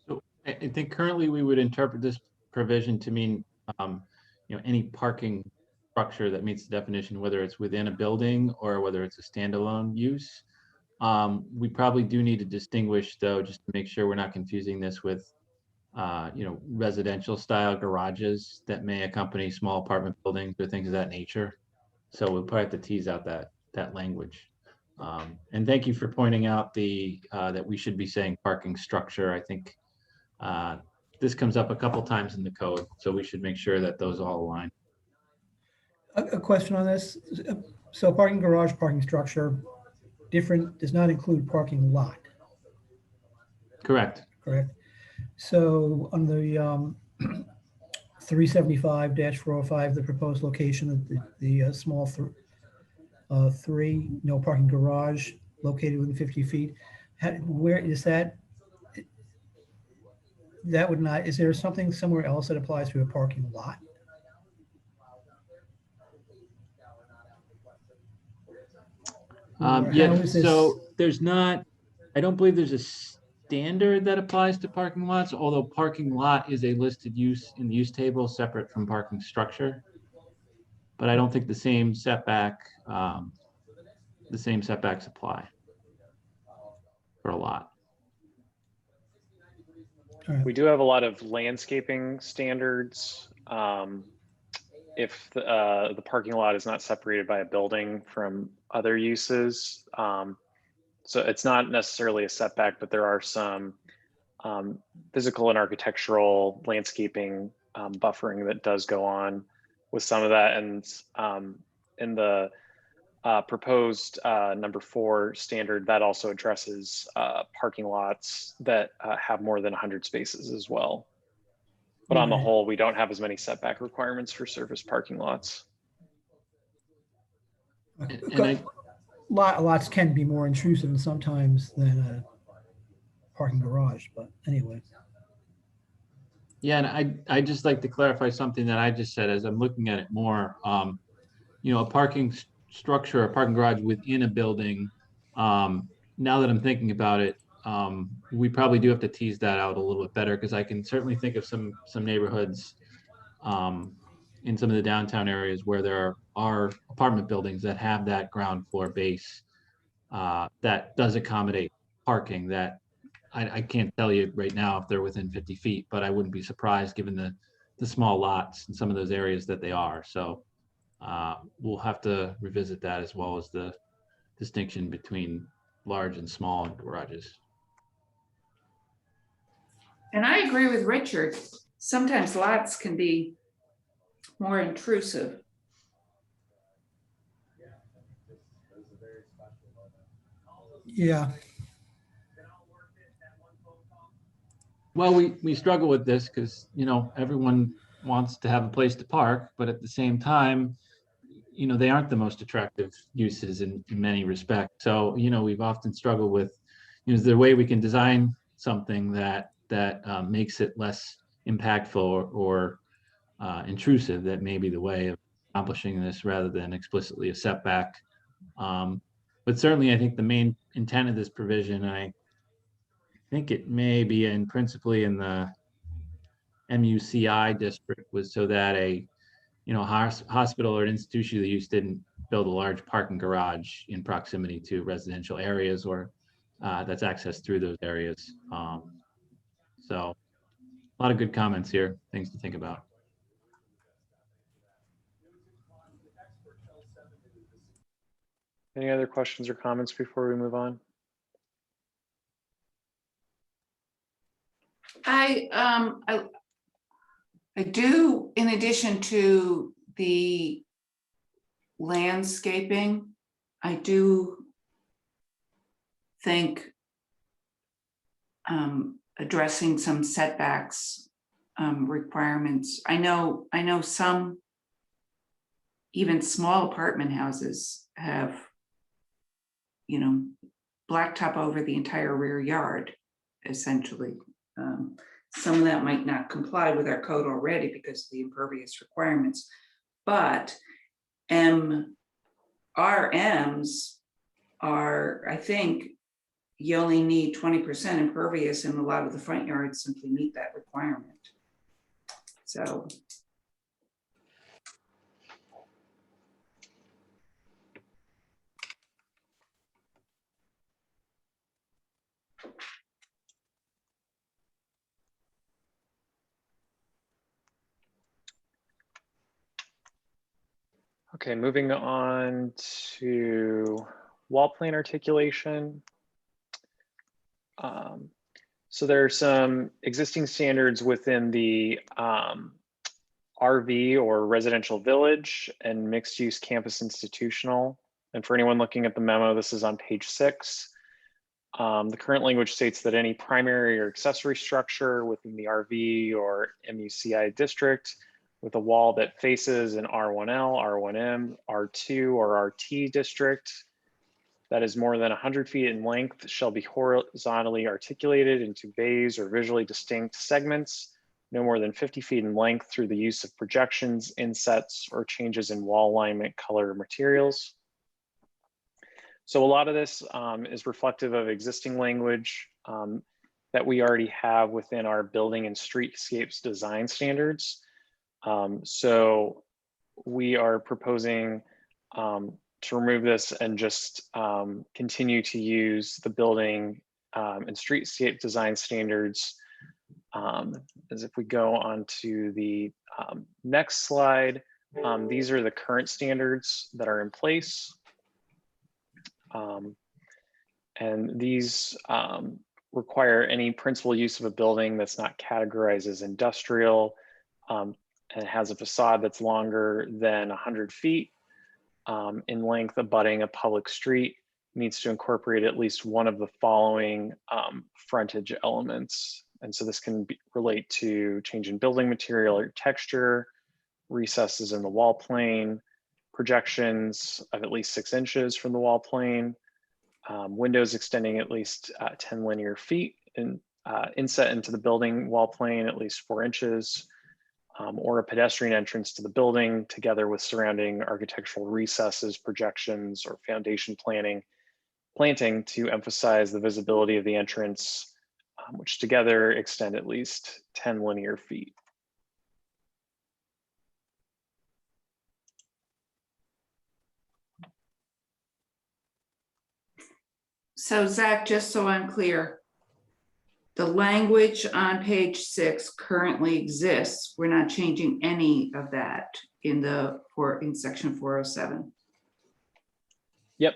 So I think currently we would interpret this provision to mean, you know, any parking structure that meets the definition, whether it's within a building or whether it's a standalone use. We probably do need to distinguish though, just to make sure we're not confusing this with, residential style garages that may accompany small apartment buildings or things of that nature. So we'll probably have to tease out that language. And thank you for pointing out that we should be saying parking structure. I think this comes up a couple times in the code, so we should make sure that those all align. A question on this. So parking garage, parking structure, different, does not include parking lot, Correct. correct? So on the 375-405, the proposed location of the small three, no parking garage located within 50 feet. Where is that? That would not, is there something somewhere else that applies to a parking lot? Or Yeah, how is this- so there's not, I don't believe there's a standard that applies to parking lots, although parking lot is a listed use in the use table separate from parking structure. But I don't think the same setbacks apply for a lot. All right. We do have a lot of landscaping standards. If the parking lot is not separated by a building from other uses. So it's not necessarily a setback, but there are some physical and architectural landscaping buffering that does go on with some of that. And in the proposed number 4 standard, that also addresses parking lots that have more than 100 spaces as well. But on the Right. whole, we don't have as many setback requirements for surface parking lots. And Lots can be more intrusive sometimes than a parking garage, but anyway. yeah, and I just like to clarify something that I just said as I'm looking at it more. A parking structure, a parking garage within a building. Now that I'm thinking about it, we probably do have to tease that out a little bit better, because I can certainly think of some neighborhoods in some of the downtown areas where there are apartment buildings that have that ground floor base that does accommodate parking. That I can't tell you right now if they're within 50 feet, but I wouldn't be surprised given the small lots in some of those areas that they are. So we'll have to revisit that, as well as the distinction between large and small garages. And I agree with Richard. Sometimes lots can be more intrusive. Yeah, Well, we struggle with this because, everyone wants to have a place to park, but at the same time, they aren't the most attractive uses in many respects. So, we've often struggled with, is there a way we can design something that makes it less impactful or intrusive? That may be the way of accomplishing this rather than explicitly a setback. But certainly, I think the main intent of this provision, I think it may be principally in the MUCI district, was so that a hospital or an institution of use didn't build a large parking garage in proximity to residential areas or that's accessed through those areas. So a lot of good comments here, things to think about. Any other questions or comments before we move on? I do, in addition to the landscaping, I do think addressing some setbacks requirements. I know some even small apartment houses have, blacktop over the entire rear yard, essentially. Some of that might not comply with our code already because of the impervious requirements, but RMs are, I think, you only need 20% impervious, and a lot of the front yards simply meet that requirement. So. Okay, moving on to wall plane articulation. So there are some existing standards within the RV or residential village and mixed use campus institutional. And for anyone looking at the memo, this is on page 6. The current language states that any primary or accessory structure within the RV or MUCI district with a wall that faces an R1L, R1M, R2, or RT district that is more than 100 feet in length shall be horizontally articulated into bays or visually distinct segments, no more than 50 feet in length through the use of projections, insets, or changes in wall alignment, color, or materials. So a lot of this is reflective of existing language that we already have within our building and streetscapes design standards. So we are proposing to remove this and just continue to use the building and streetscape design standards. As if we go on to the next slide, these are the current standards that are in place. And these require any principal use of a building that's not categorized as industrial and has a facade that's longer than 100 feet in length abutting a public street needs to incorporate at least one of the following frontage elements. And so this can relate to change in building material or texture, recesses in the wall plane, projections of at least 6 inches from the wall plane, windows extending at least 10 linear feet, and inset into the building wall plane at least 4 inches, or a pedestrian entrance to the building together with surrounding architectural recesses, projections, or foundation planting to emphasize the visibility of the entrance, which together extend at least 10 linear feet. So Zach, just so I'm clear, the language on page 6 currently exists. We're not changing any of that in section 407. Yep.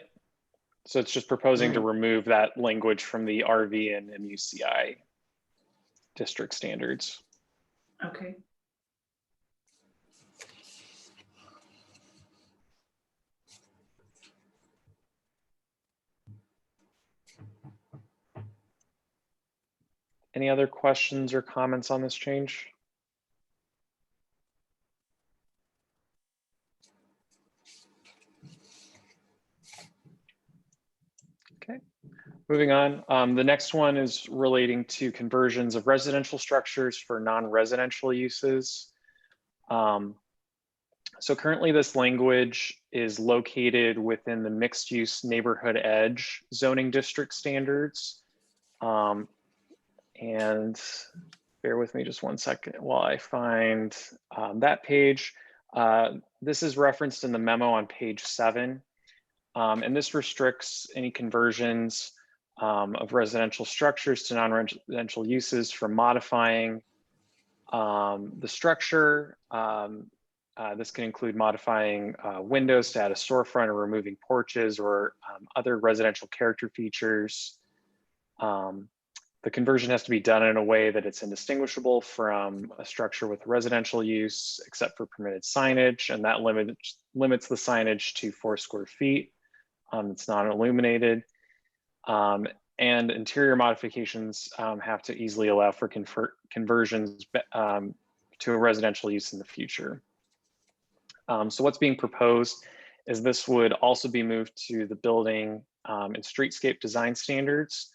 So it's just proposing to remove that language from the RV and MUCI district standards. Okay. Any other questions or comments on this change? Okay, moving on. The next one is relating to conversions of residential structures for non-residential uses. So currently this language is located within the mixed use neighborhood edge zoning district standards. And bear with me just 1 second while I find that page. This is referenced in the memo on page 7. And this restricts any conversions of residential structures to non-residential uses from modifying the structure. This can include modifying windows to add a storefront or removing porches or other residential character features. The conversion has to be done in a way that it's indistinguishable from a structure with residential use, except for permitted signage, and that limits the signage to 4 square feet. It's non-illuminated. And interior modifications have to easily allow for conversions to a residential use in the future. So what's being proposed is this would also be moved to the building and streetscape design standards.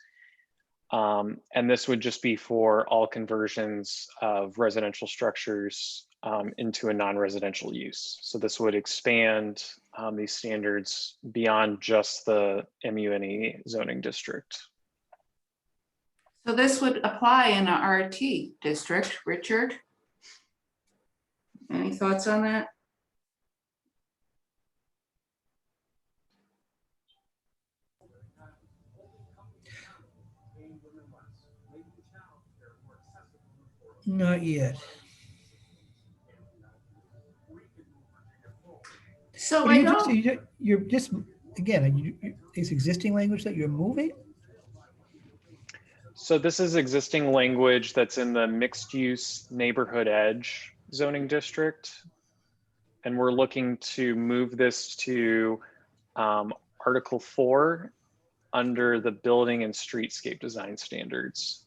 And this would just be for all conversions of residential structures into a non-residential use. So this would expand these standards beyond just the MUNE zoning district. So this would apply in a RT district. Richard? Any thoughts on that? Not yet. So But I you just, don't, you're just, again, is existing language that you're moving? So this is existing language that's in the mixed use neighborhood edge zoning district. And we're looking to move this to Article 4 under the building and streetscape design standards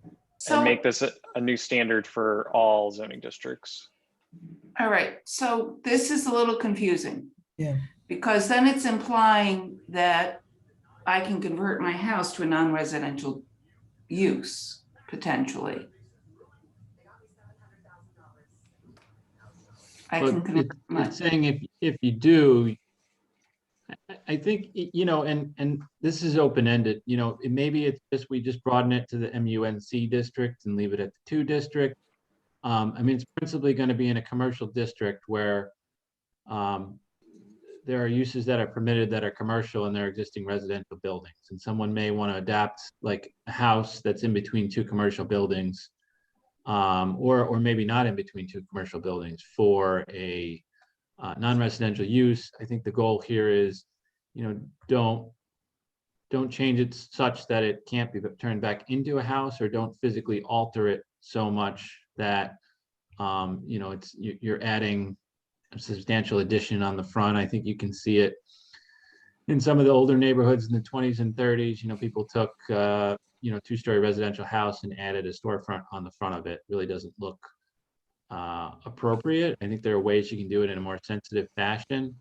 and so, make this a new standard for all zoning districts. all right, so this is a little confusing. Yeah. Because then it's implying that I can convert my house to a non-residential use, potentially. I But can convert my, it's saying if you do, I think, you know, and this is open-ended, you know, maybe it's just, we just broaden it to the MUNC district and leave it at the 2 district. I mean, it's principally going to be in a commercial district where there are uses that are permitted that are commercial in their existing residential buildings. And someone may want to adapt like a house that's in between 2 commercial buildings, or maybe not in between 2 commercial buildings for a non-residential use. I think the goal here is, you know, don't change it such that it can't be turned back into a house, or don't physically alter it so much that, you know, you're adding a substantial addition on the front. I think you can see it in some of the older neighborhoods in the 20s and 30s. You know, people took, you know, 2-story residential house and added a storefront on the front of it. Really doesn't look appropriate. I think there are ways you can do it in a more sensitive fashion.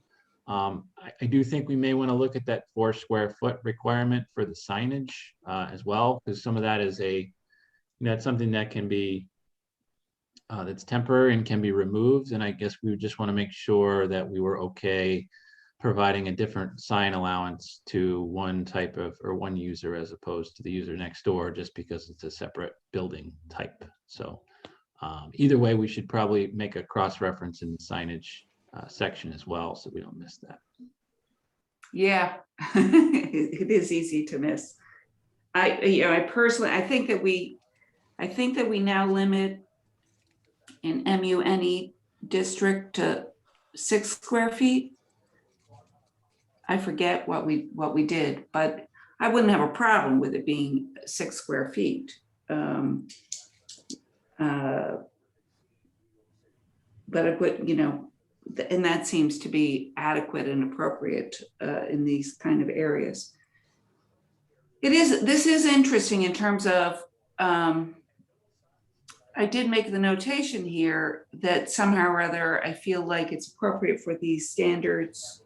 I do think we may want to look at that 4 square foot requirement for the signage as well, because some of that is that's something that can be that's temporary and can be removed. And I guess we would just want to make sure that we were okay providing a different sign allowance to one type of, or one user as opposed to the user next door, just because it's a separate building type. So either way, we should probably make a cross-reference in the signage section as well, so we don't miss that. yeah, it is easy to miss. I personally, I think that we now limit an MUNE district to 6 square feet. I forget what we did, but I wouldn't have a problem with it being 6 square feet. But it would, you know, and that seems to be adequate and appropriate in these kind of areas. This is interesting in terms of, I did make the notation here that somehow or other, I feel like it's appropriate for these standards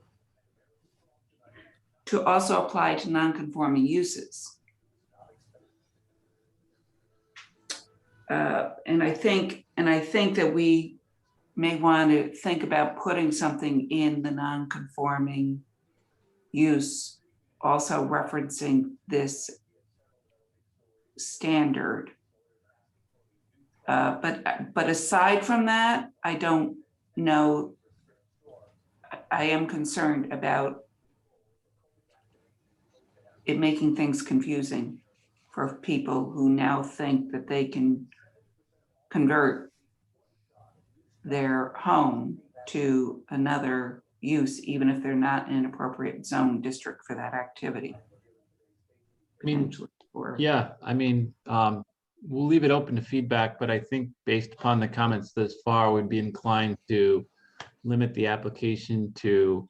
to also apply to non-conforming uses. And I think that we may want to think about putting something in the non-conforming use, also referencing this standard. But aside from that, I don't know. I am concerned about it making things confusing for people who now think that they can convert their home to another use, even if they're not in an appropriate zone district for that activity. I mean, yeah, I mean, we'll leave it open to feedback, but I think based upon the comments thus far, we'd be inclined to limit the application to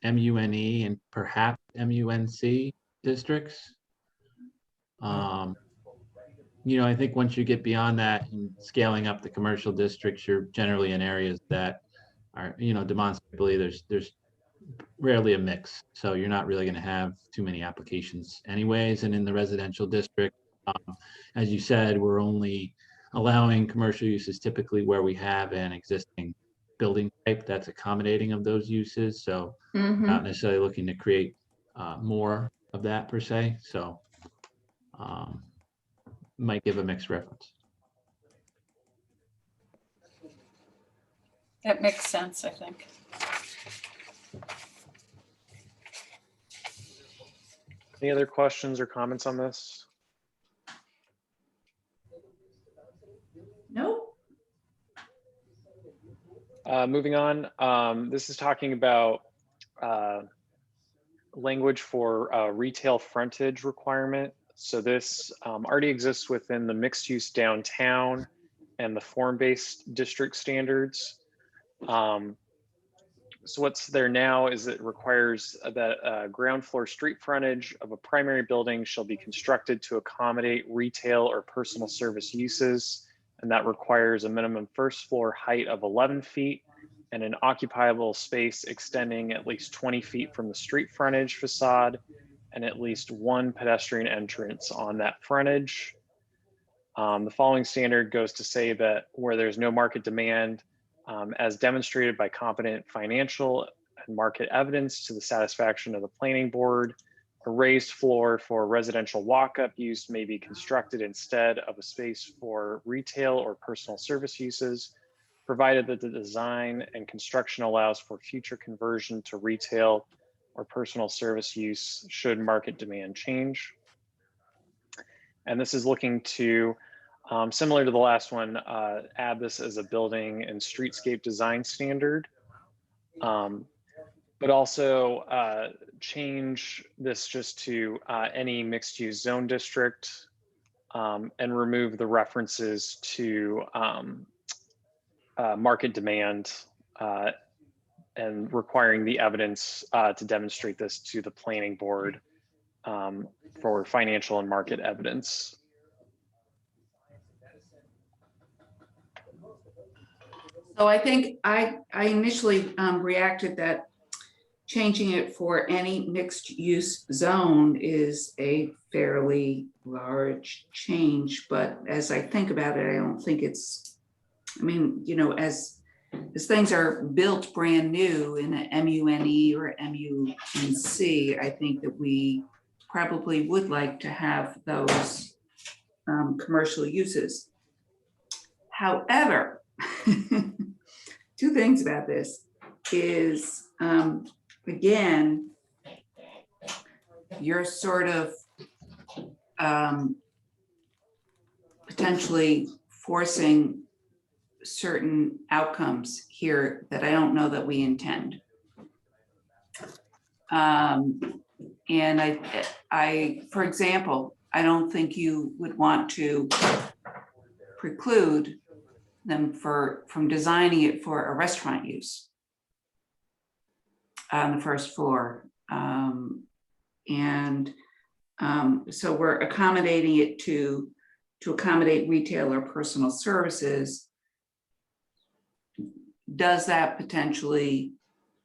MUNE and perhaps MUNC districts. You know, I think once you get beyond that and scaling up the commercial districts, you're generally in areas that are, you know, demonstrably there's rarely a mix. So you're not really going to have too many applications anyways. And in the residential district, as you said, we're only allowing commercial uses typically where we have an existing building type that's accommodating of those uses. So not necessarily looking to create more of that per se. So might give a mixed reference. That makes sense, I think. Any other questions or comments on this? Nope. Moving on, this is talking about language for retail frontage requirement. So this already exists within the mixed use downtown and the form-based district standards. So what's there now is it requires that ground floor street frontage of a primary building shall be constructed to accommodate retail or personal service uses. And that requires a minimum first floor height of 11 feet and an occupiable space extending at least 20 feet from the street frontage facade and at least one pedestrian entrance on that frontage. The following standard goes to say that where there's no market demand, as demonstrated by competent financial and market evidence to the satisfaction of the planning board, a raised floor for residential walk-up use may be constructed instead of a space for retail or personal service uses, provided that the design and construction allows for future conversion to retail or personal service use should market demand change. And this is looking to, similar to the last one, add this as a building and streetscape design standard, but also change this just to any mixed use zone district and remove the references to market demand and requiring the evidence to demonstrate this to the planning board for financial and market evidence. So I think I initially reacted that changing it for any mixed use zone is a fairly large change, but as I think about it, I don't think it's, I mean, you know, as things are built brand new in a MUNE or MUNC, I think that we probably would like to have those commercial uses. However, two things about this is, again, you're sort of potentially forcing certain outcomes here that I don't know that we intend. And I, for example, I don't think you would want to preclude them from designing it for a restaurant use on the first floor. So we're accommodating it to accommodate retail or personal services. Does that potentially,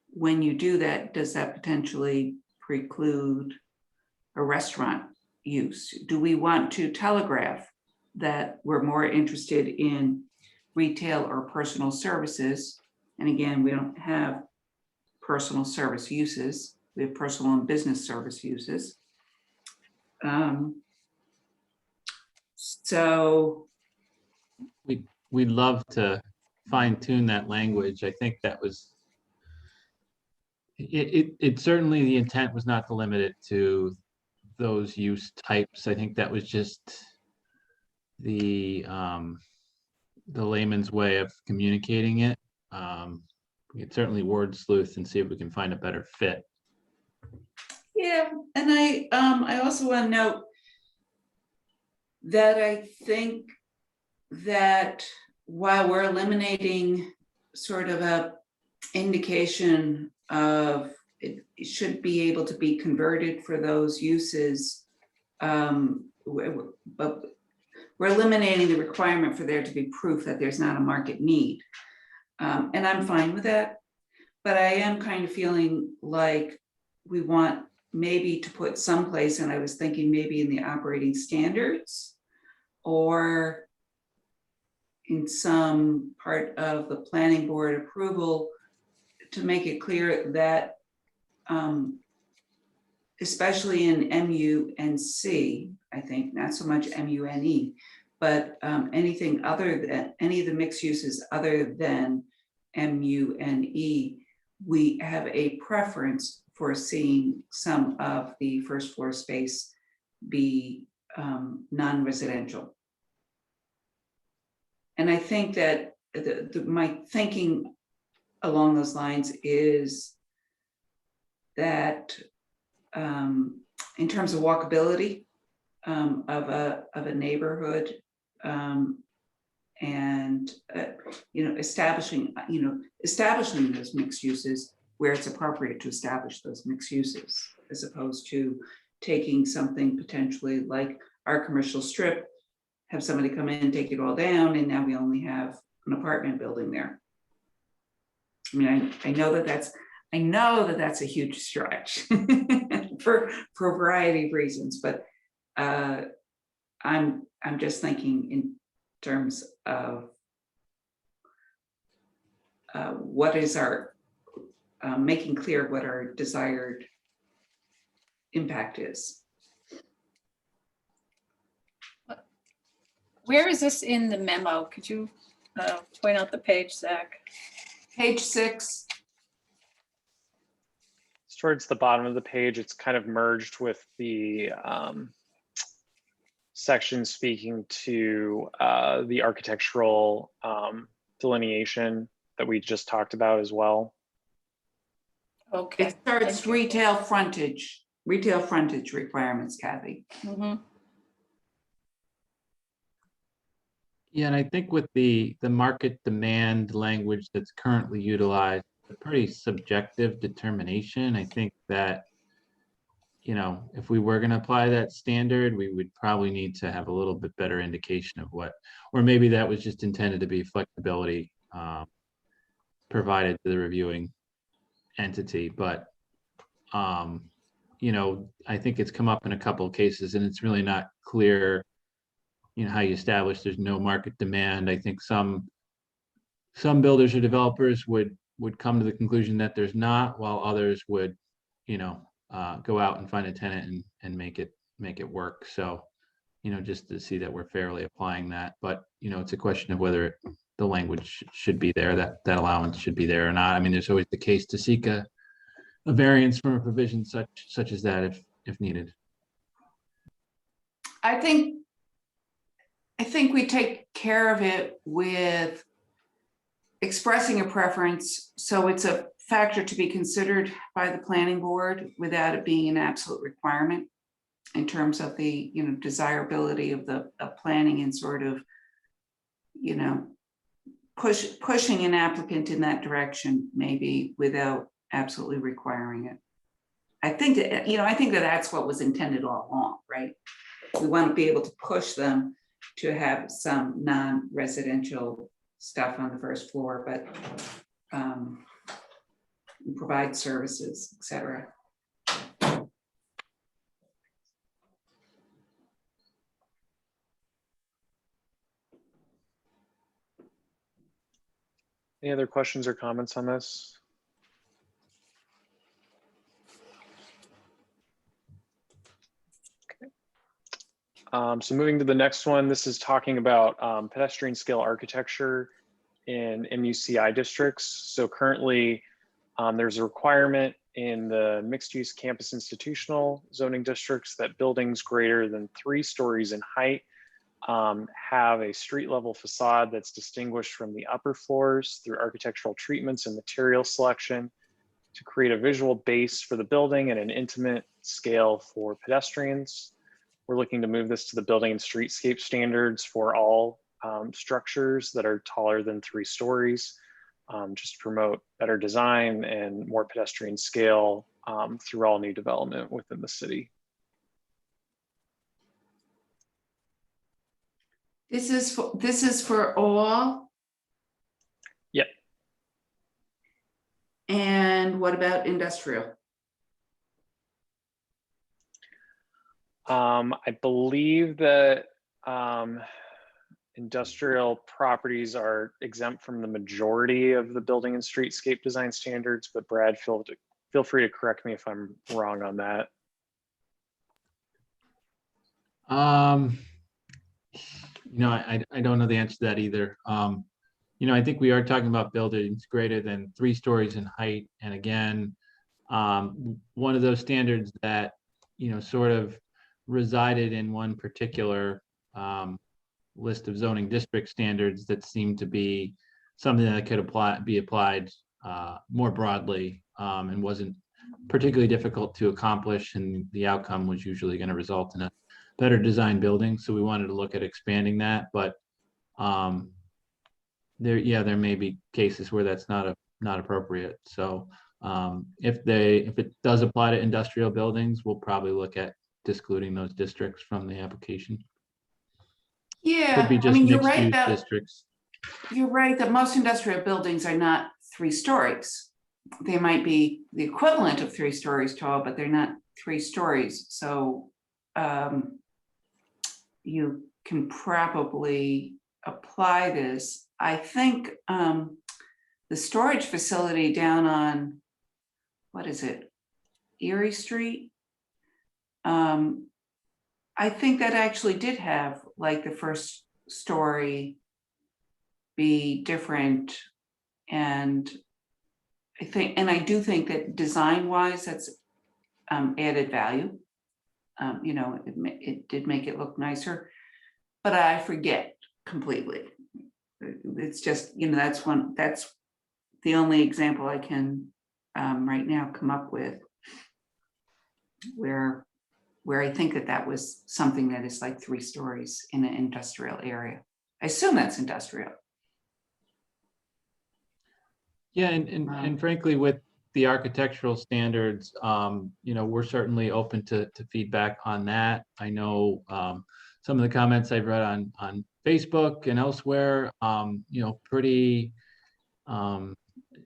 when you do that, does that potentially preclude a restaurant use? Do we want to telegraph that we're more interested in retail or personal services? And again, we don't have personal service uses. We have personal and business service uses. So We'd love to fine tune that language. I think that was, it certainly, the intent was not to limit it to those use types. I think that was just the layman's way of communicating it. We could certainly word sleuth and see if we can find a better fit. yeah, and I also want to note that I think that while we're eliminating sort of a indication of it should be able to be converted for those uses, but we're eliminating the requirement for there to be proof that there's not a market need. And I'm fine with that, but I am kind of feeling like we want maybe to put someplace, and I was thinking maybe in the operating standards or in some part of the planning board approval to make it clear that especially in MUNC, I think, not so much MUNE, but anything other than, any of the mixed uses other than MUNE, we have a preference for seeing some of the first floor space be non-residential. And I think that my thinking along those lines is that in terms of walkability of a neighborhood, and establishing those mixed uses where it's appropriate to establish those mixed uses, as opposed to taking something potentially like our commercial strip, have somebody come in, take it all down, and now we only have an apartment building there. I mean, I know that that's a huge stretch for a variety of reasons, but I'm just thinking in terms of what is our making clear what our desired impact is. Where is this in the memo? Could you point out the page, Zach? Page 6. It's towards the bottom of the page. It's kind of merged with the section speaking to the architectural delineation that we just talked about as well. Okay. It starts Thank you. retail frontage requirements, Kathy. Mhm. Yeah, and I think with the market demand language that's currently utilized, a pretty subjective determination. I think that, if we were going to apply that standard, we would probably need to have a little bit better indication of what, or maybe that was just intended to be flexibility provided to the reviewing entity. But, I think it's come up in a couple of cases and it's really not clear, how you establish there's no market demand. I think some builders or developers would come to the conclusion that there's not, while others would, go out and find a tenant and make it work. So, just to see that we're fairly applying that. But, it's a question of whether the language should be there, that allowance should be there or not. I mean, there's always the case to seek a variance from a provision such as that if needed. I think we take care of it with expressing a preference, so it's a factor to be considered by the planning board without it being an absolute requirement in terms of the desirability of planning and sort of pushing an applicant in that direction, maybe without absolutely requiring it. I think that that's what was intended all along, right? We want to be able to push them to have some non-residential stuff on the first floor, but provide services, etc. Any other questions or comments on this? So moving to the next one, this is talking about pedestrian scale architecture in MUCI districts. So currently there's a requirement in the mixed use campus institutional zoning districts that buildings greater than 3 stories in height have a street level facade that's distinguished from the upper floors through architectural treatments and material selection to create a visual base for the building and an intimate scale for pedestrians. We're looking to move this to the building and streetscape standards for all structures that are taller than 3 stories, just to promote better design and more pedestrian scale through all new development within the city. This is for all? Yep. And what about industrial? I believe that industrial properties are exempt from the majority of the building and streetscape design standards, but Brad, feel free to correct me if I'm wrong on that. I don't know the answer to that either. I think we are talking about buildings greater than 3 stories in height. And again, one of those standards that, sort of resided in one particular list of zoning district standards that seemed to be something that could be applied more broadly, and wasn't particularly difficult to accomplish, and the outcome was usually going to result in a better designed building. So we wanted to look at expanding that, but there may be cases where that's not appropriate. So if it does apply to industrial buildings, we'll probably look at excluding those districts from the application. Yeah, Could be I just mean, you're mixed right use about, districts. you're right that most industrial buildings are not 3 stories. They might be the equivalent of 3 stories tall, but they're not 3 stories. So you can probably apply this. I think the storage facility down on, what is it, Erie Street? I think that actually did have like the first story be different. And I do think that design wise, that's added value. You know, it did make it look nicer, but I forget completely. It's just, you know, that's the only example I can right now come up with where I think that was something that is like 3 stories in an industrial area. I assume that's industrial. Yeah, and frankly, with the architectural standards, you know, we're certainly open to feedback on that. I know some of the comments I've read on Facebook and elsewhere, you know,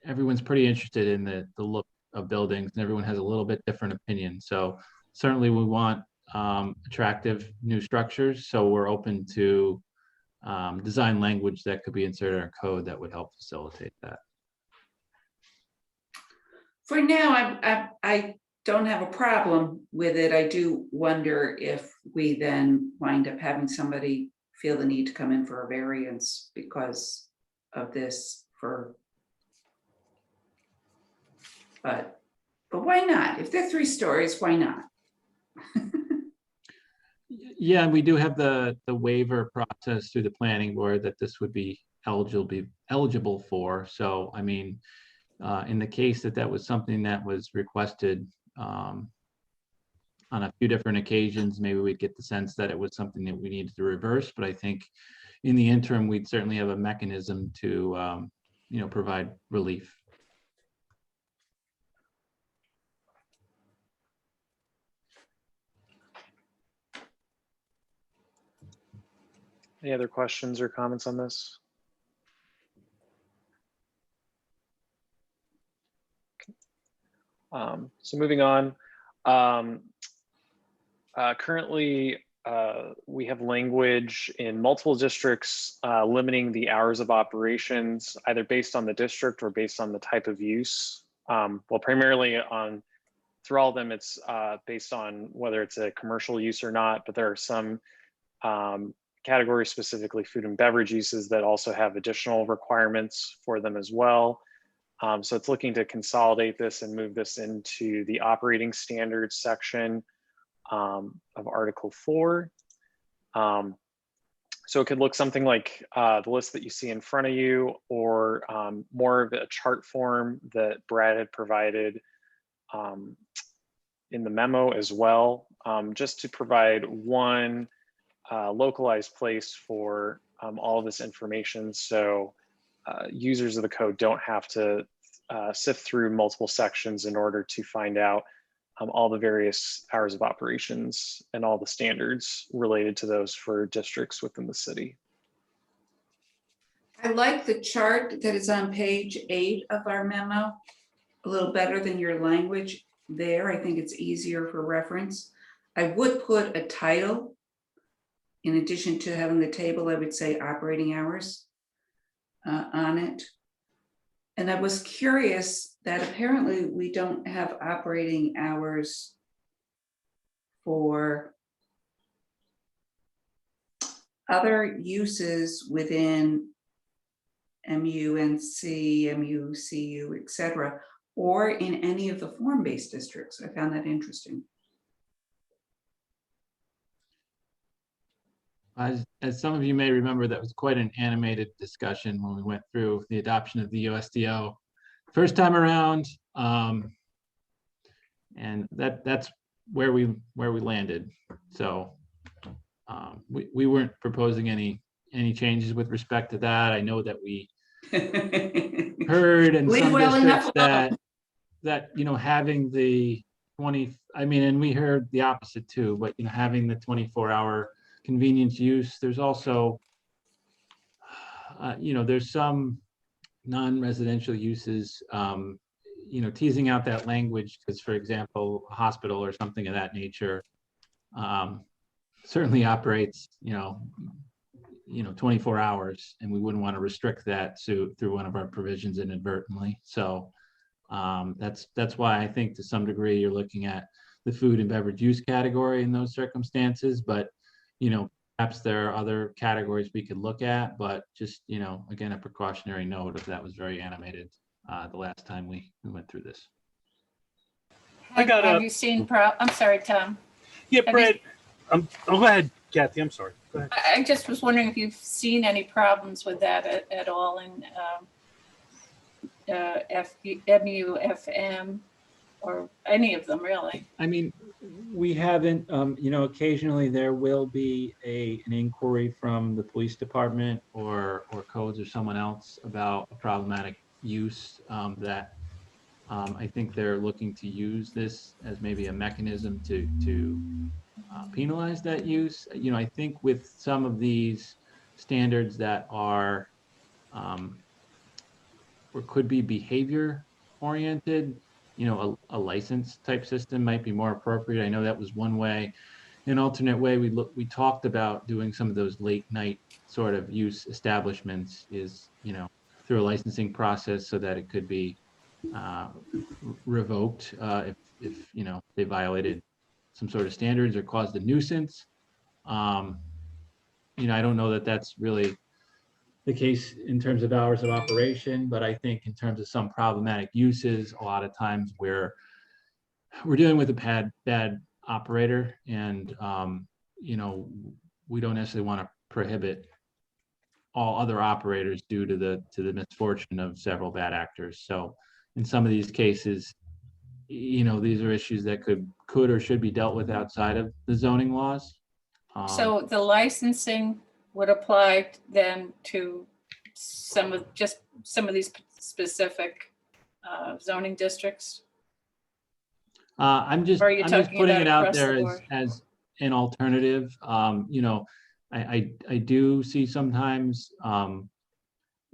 everyone's pretty interested in the look of buildings, and everyone has a little bit different opinion. So certainly we want attractive new structures. So we're open to design language that could be inserted in our code that would help facilitate that. For now, I don't have a problem with it. I do wonder if we then wind up having somebody feel the need to come in for a variance because of this but why not? If they're 3 stories, why not? Yeah, and we do have the waiver process through the planning board that this would be eligible for. So, I mean, in the case that was something that was requested on a few different occasions, maybe we'd get the sense that it was something that we needed to reverse. But I think in the interim, we'd certainly have a mechanism to, you know, provide relief. Any other questions or comments on this? So moving on, currently we have language in multiple districts limiting the hours of operations, either based on the district or based on the type of use. Well, primarily through all of them, it's based on whether it's a commercial use or not, but there are some categories, specifically food and beverage uses, that also have additional requirements for them as well. So it's looking to consolidate this and move this into the operating standards section of Article 4. So it could look something like the list that you see in front of you, or more of a chart form that Brad had provided in the memo as well, just to provide one localized place for all of this information. So users of the code don't have to sift through multiple sections in order to find out all the various hours of operations and all the standards related to those for districts within the city. I like the chart that is on page 8 of our memo a little better than your language there. I think it's easier for reference. I would put a title. In addition to having the table, I would say operating hours on it. And I was curious that apparently we don't have operating hours for other uses within MUNC, MUCU, et cetera, or in any of the form-based districts. I found that interesting. As some of you may remember, that was quite an animated discussion when we went through the adoption of the USDO first time around. And that's where we landed. So we weren't proposing any changes with respect to that. I know that we heard in Leave some well enough districts that having the 20, I mean, and we heard the opposite too, but having the 24-hour convenience use, there's also there's some non-residential uses, teasing out that language, because for example, a hospital or something of that nature certainly operates 24 hours, and we wouldn't want to restrict that through one of our provisions inadvertently. So that's why I think to some degree you're looking at the food and beverage use category in those circumstances. But perhaps there are other categories we could look at, but just again, a precautionary note if that was very animated the last time we went through this. Have you seen I'm sorry, Tom. Yeah, Have Brad. Go ahead, Kathy. I'm sorry. Go ahead. I just was wondering if you've seen any problems with that at all in MUFM or any of them, really. I mean, we haven't, occasionally there will be an inquiry from the police department or codes or someone else about a problematic use that I think they're looking to use this as maybe a mechanism to penalize that use. I think with some of these standards that are or could be behavior oriented, a license type system might be more appropriate. I know that was one way. An alternate way we talked about doing some of those late night sort of use establishments is, through a licensing process so that it could be revoked if they violated some sort of standards or caused a nuisance. I don't know that that's really the case in terms of hours of operation, but I think in terms of some problematic uses, a lot of times we're dealing with a bad operator, and we don't necessarily want to prohibit all other operators due to the misfortune of several bad actors. So in some of these cases, these are issues that could or should be dealt with outside of the zoning laws. So the licensing would apply then to some of these specific zoning districts? I'm just Or are you putting talking it about out across there the board? as an alternative. I do see sometimes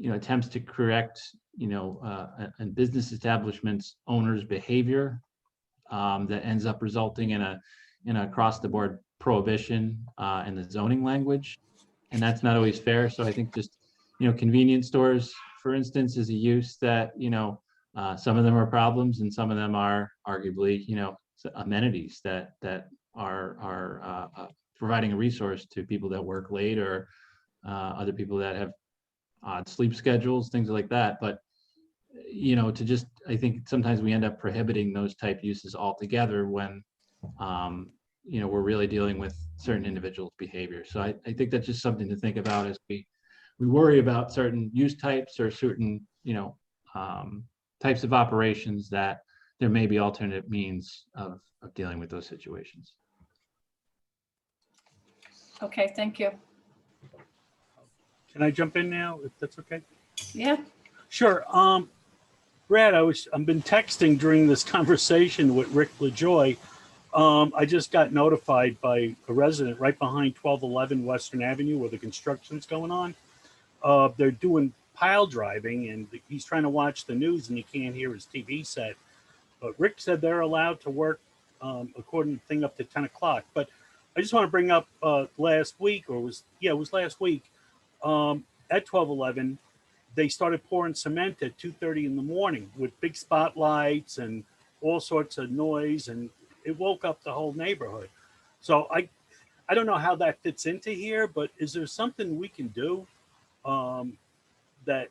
attempts to correct a business establishment's owner's behavior that ends up resulting in a across the board prohibition in the zoning language, and that's not always fair. So I think just convenience stores, for instance, is a use that some of them are problems and some of them are arguably amenities that are providing a resource to people that work late or other people that have odd sleep schedules, things like that. But I think sometimes we end up prohibiting those type uses altogether when we're really dealing with certain individuals' behavior. So I think that's just something to think about as we worry about certain use types or certain types of operations, that there may be alternate means of dealing with those situations. Okay, thank you. Can I jump in now, if that's okay? Yeah. Sure. Brad, I've been texting during this conversation with Rick LaJoy. I just got notified by a resident right behind 1211 Western Avenue where the construction's going on. They're doing pile driving, and he's trying to watch the news and he can't hear his TV set. But Rick said they're allowed to work according to thing up to 10 o'clock. But I just want to bring up last week, or it was last week, at 1211, they started pouring cement at 2:30 in the morning with big spotlights and all sorts of noise, and it woke up the whole neighborhood. So I don't know how that fits into here, but is there something we can do that,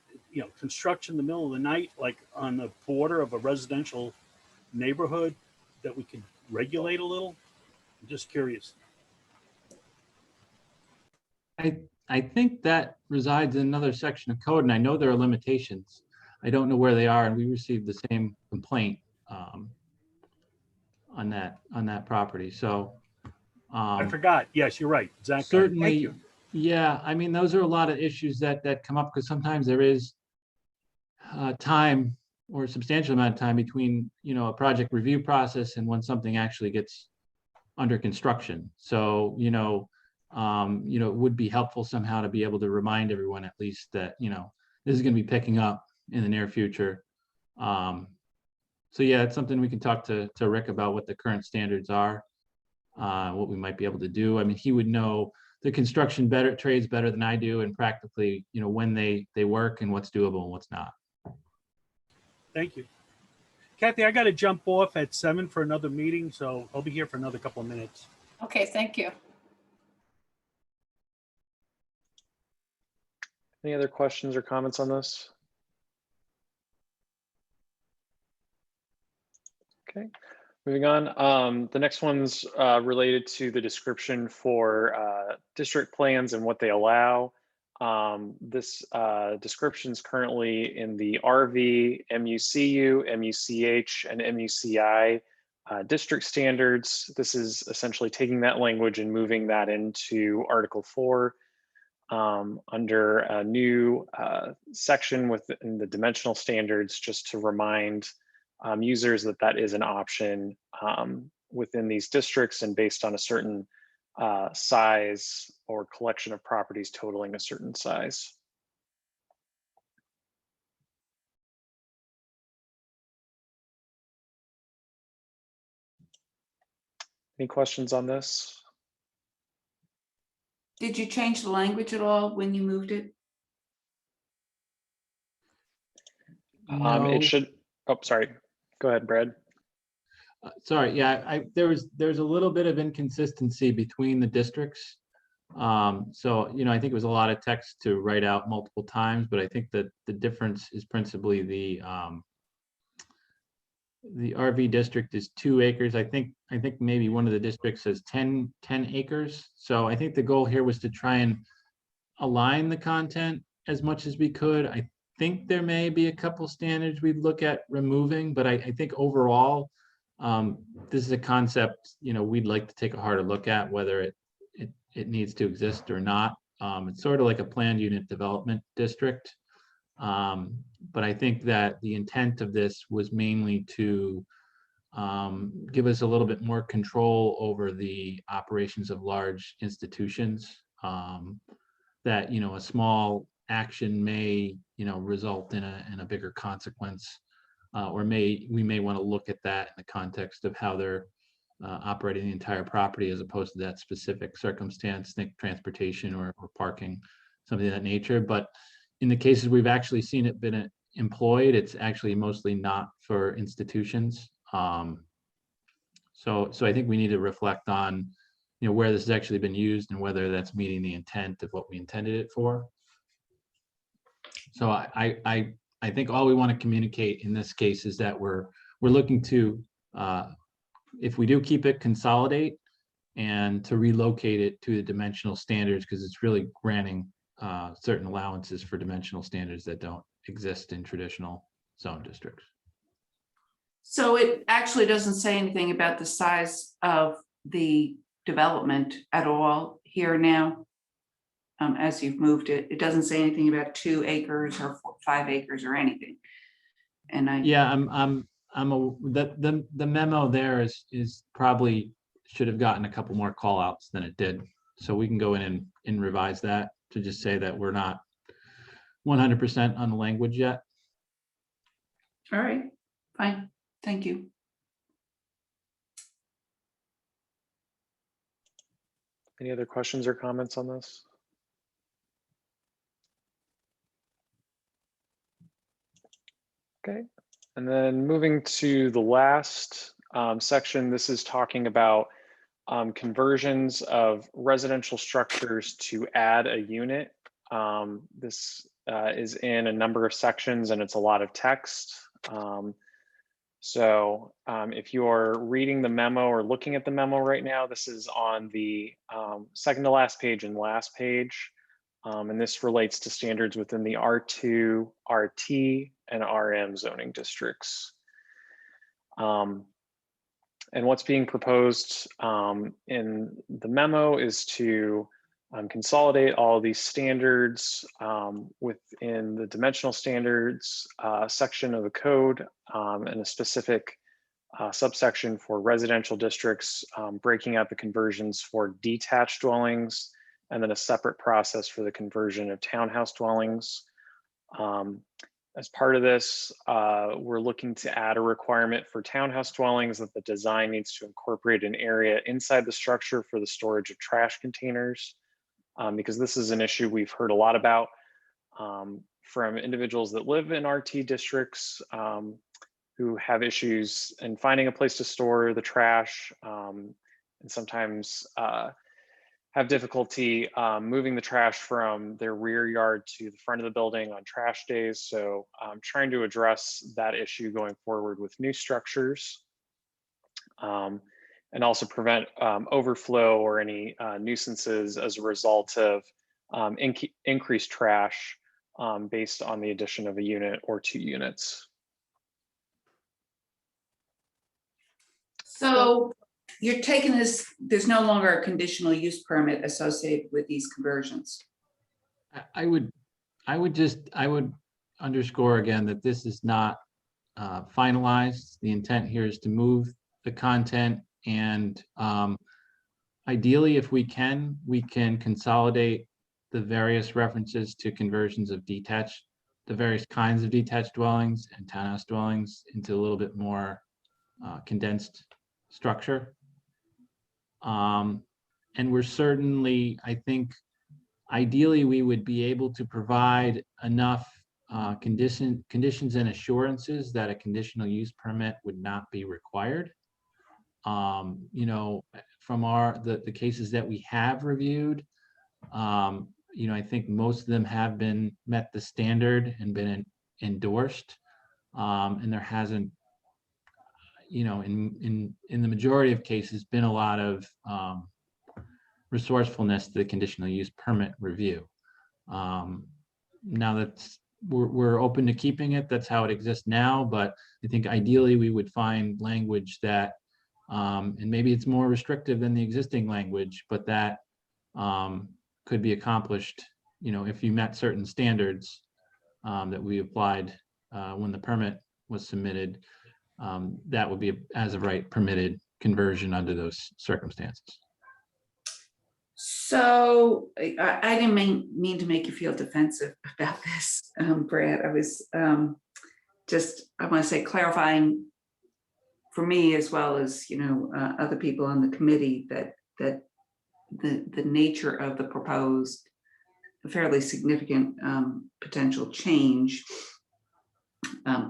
construction in the middle of the night, like on the border of a residential neighborhood, that we could regulate a little? I'm just curious. I think that resides in another section of code, and I know there are limitations. I don't know where they are, and we received the same complaint on that property. So I forgot. Yes, you're right. Zach, got it. Thank certainly, you. yeah, I mean, those are a lot of issues that come up because sometimes there is time or a substantial amount of time between, a project review process and when something actually gets under construction. So, it would be helpful somehow to be able to remind everyone at least that, this is going to be picking up in the near future. So yeah, it's something we can talk to Rick about what the current standards are, what we might be able to do. I mean, he would know the construction trades better than I do, and practically, when they work and what's doable and what's not. Thank you. Kathy, I got to jump off at 7 for another meeting, so I'll be here for another couple of minutes. Okay, thank you. Any other questions or comments on this? Okay, moving on. The next one's related to the description for district plans and what they allow. This description is currently in the RV, MUCU, MUCH, and MUCI district standards. This is essentially taking that language and moving that into Article 4 under a new section within the dimensional standards, just to remind users that that is an option within these districts and based on a certain size or collection of properties totaling a certain size. Any questions on this? Did you change the language at all when you moved it? No. It should, oh, sorry. Go ahead, Brad. Sorry, yeah, there's a little bit of inconsistency between the districts. So, I think it was a lot of text to write out multiple times, but I think that the difference is principally the RV district is 2 acres. I think maybe one of the districts says 10 acres. So I think the goal here was to try and align the content as much as we could. I think there may be a couple standards we'd look at removing, but I think overall, this is a concept, we'd like to take a harder look at whether it needs to exist or not. It's sort of like a planned unit development district. But I think that the intent of this was mainly to give us a little bit more control over the operations of large institutions. That a small action may result in a bigger consequence, or we may want to look at that in the context of how they're operating the entire property as opposed to that specific circumstance, think transportation or parking, something of that nature. But in the cases we've actually seen it been employed, it's actually mostly not for institutions. So I think we need to reflect on, where this has actually been used and whether that's meeting the intent of what we intended it for. So I think all we want to communicate in this case is that we're looking to, if we do keep it, consolidate and to relocate it to the dimensional standards, because it's really granting certain allowances for dimensional standards that don't exist in traditional zone districts. So it actually doesn't say anything about the size of the development at all here now, as you've moved it. It doesn't say anything about 2 acres or 5 acres or anything. And the memo there is probably should have gotten a couple more call outs than it did. So we can go in and revise that to just say that we're not 100% on the language yet. all right, fine, thank you. Any other questions or comments on this? Okay, and then moving to the last section, this is talking about conversions of residential structures to add a unit. This is in a number of sections and it's a lot of text. So if you are reading the memo or looking at the memo right now, this is on the second to last page and last page. And this relates to standards within the R2, RT, and RM zoning districts. And what's being proposed in the memo is to consolidate all of these standards within the dimensional standards section of the code and a specific subsection for residential districts, breaking out the conversions for detached dwellings, and then a separate process for the conversion of townhouse dwellings. As part of this, we're looking to add a requirement for townhouse dwellings that the design needs to incorporate an area inside the structure for the storage of trash containers, because this is an issue we've heard a lot about from individuals that live in RT districts who have issues in finding a place to store the trash, and sometimes have difficulty moving the trash from their rear yard to the front of the building on trash days. So I'm trying to address that issue going forward with new structures, and also prevent overflow or any nuisances as a result of increased trash based on the addition of a unit or 2 units. So you're taking this, there's no longer a conditional use permit associated with these conversions. I would underscore again that this is not finalized. The intent here is to move the content, and ideally, if we can consolidate the various references to conversions of detached, the various kinds of detached dwellings and townhouse dwellings into a little bit more condensed structure. And we're certainly, I think, ideally, we would be able to provide enough conditions and assurances that a conditional use permit would not be required. You know, from the cases that we have reviewed, you know, I think most of them have met the standard and been endorsed, and there hasn't, you know, in the majority of cases, been a lot of resourcefulness to the conditional use permit review. Now that's we're open to keeping it. That's how it exists now. But I think ideally we would find language that, and maybe it's more restrictive than the existing language, but that could be accomplished, you know, if you met certain standards that we applied when the permit was submitted. That would be a as of right permitted conversion under those circumstances. So I didn't mean to make you feel defensive about this, Brad. I was just, I want to say, clarifying for me as well as, you know, other people on the committee that the nature of the proposed fairly significant potential change,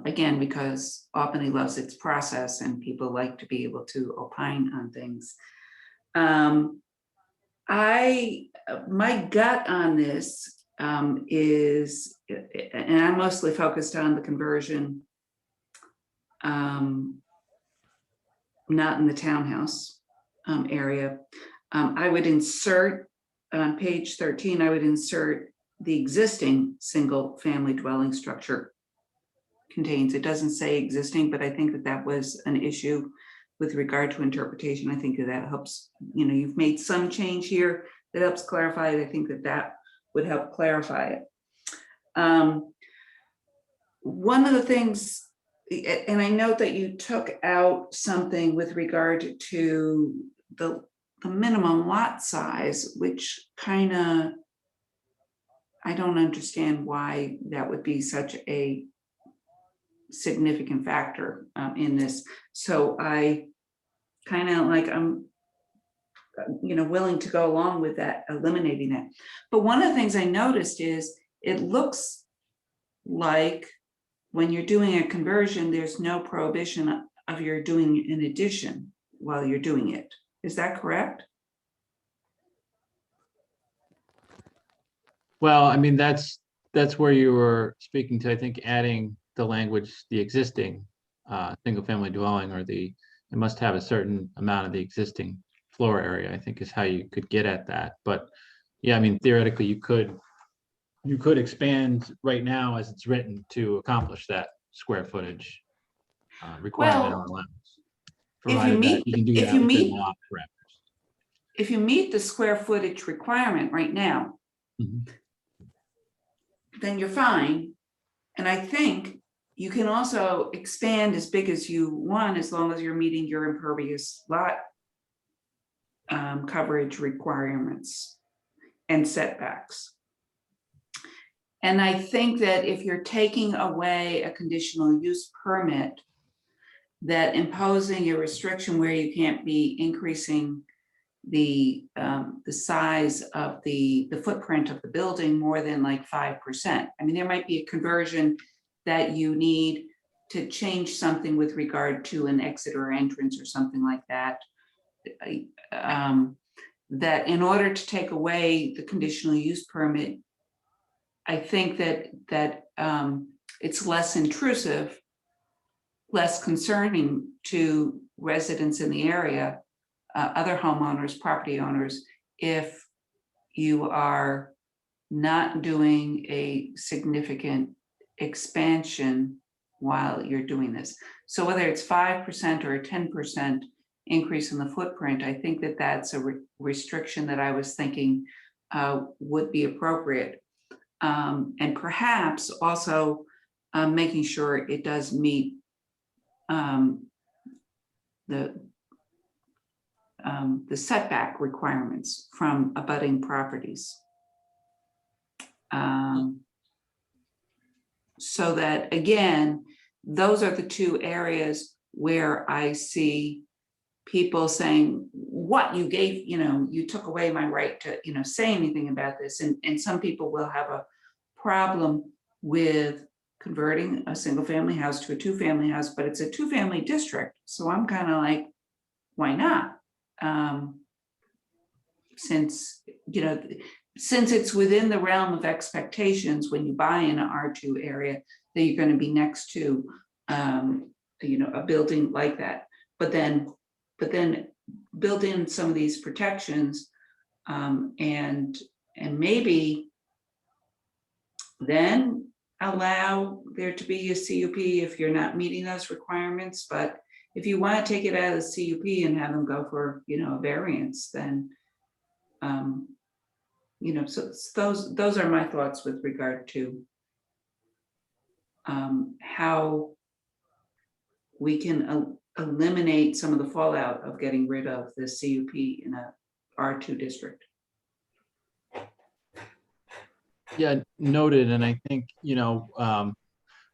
again, because Albany loves its process and people like to be able to opine on things. My gut on this is, and I'm mostly focused on the conversion, not in the townhouse area. I would insert on page 13, I would insert the existing single family dwelling structure contains. It doesn't say existing, but I think that that was an issue with regard to interpretation. I think that helps, you know, you've made some change here that helps clarify it. I think that that would help clarify it. One of the things, and I note that you took out something with regard to the minimum lot size, which kind of, I don't understand why that would be such a significant factor in this. So I kind of like, I'm, you know, willing to go along with that, eliminating that. But one of the things I noticed is it looks like when you're doing a conversion, there's no prohibition of your doing an addition while you're doing it. Is that correct? Well, I mean, that's where you were speaking to, I think, adding the language, the existing single family dwelling, or it must have a certain amount of the existing floor area, I think is how you could get at that. But yeah, I mean, theoretically, you could you could expand right now as it's written to accomplish that square footage requirement Well, or allowance. if you Provided that meet- you can do if that you within meet- law parameters. If you meet the square footage requirement right now, Mhm. then you're fine. And I think you can also expand as big as you want, as long as you're meeting your impervious lot coverage requirements and setbacks. And I think that if you're taking away a conditional use permit, that imposing a restriction where you can't be increasing the size of the footprint of the building more than like 5%. I mean, there might be a conversion that you need to change something with regard to an exit or entrance or something like that. That in order to take away the conditional use permit, I think that it's less intrusive, less concerning to residents in the area, other homeowners, property owners, if you are not doing a significant expansion while you're doing this. So whether it's 5% or a 10% increase in the footprint, I think that that's a restriction that I was thinking would be appropriate. And perhaps also making sure it does meet the setback requirements from abutting properties. So that, again, those are the two areas where I see people saying, what, you gave, you took away my right to, say anything about this. And some people will have a problem with converting a single family house to a two-family house, but it's a two-family district. So I'm kind of like, why not? Since it's within the realm of expectations when you buy in an R2 area that you're going to be next to, a building like that. But then build in some of these protections, and maybe then allow there to be a CUP if you're not meeting those requirements. But if you want to take it out of the CUP and have them go for, a variance, then, so those are my thoughts with regard to how we can eliminate some of the fallout of getting rid of the CUP in a R2 district. Yeah, noted. And I think,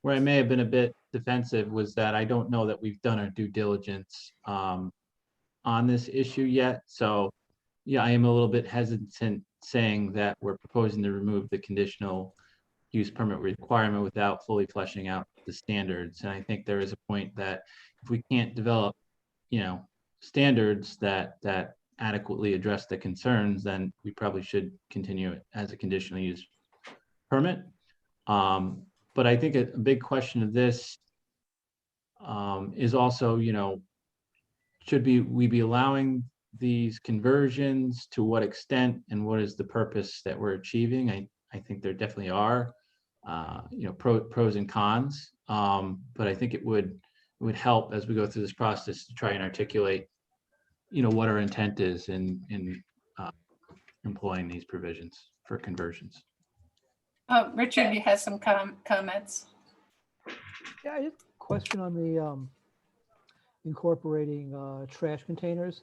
where I may have been a bit defensive was that I don't know that we've done our due diligence on this issue yet. So, yeah, I am a little bit hesitant saying that we're proposing to remove the conditional use permit requirement without fully fleshing out the standards. And I think there is a point that if we can't develop, standards that adequately address the concerns, then we probably should continue it as a conditional use permit. But I think a big question of this is also, should we be allowing these conversions? To what extent, and what is the purpose that we're achieving? I think there definitely are, pros and cons. But I think it would help as we go through this process to try and articulate, what our intent is in employing these provisions for conversions. Richard, you have some comments. Yeah, I have a question on the incorporating trash containers.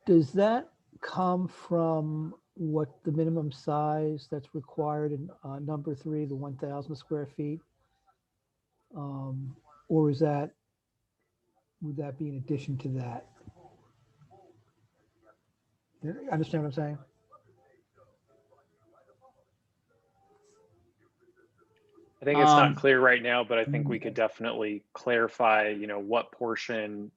Does that come from what the minimum size that's required in number 3, the 1,000 square feet? Or would that be in addition to that? Understand what I'm saying? I think it's not clear right now, but I think we could definitely clarify, what portion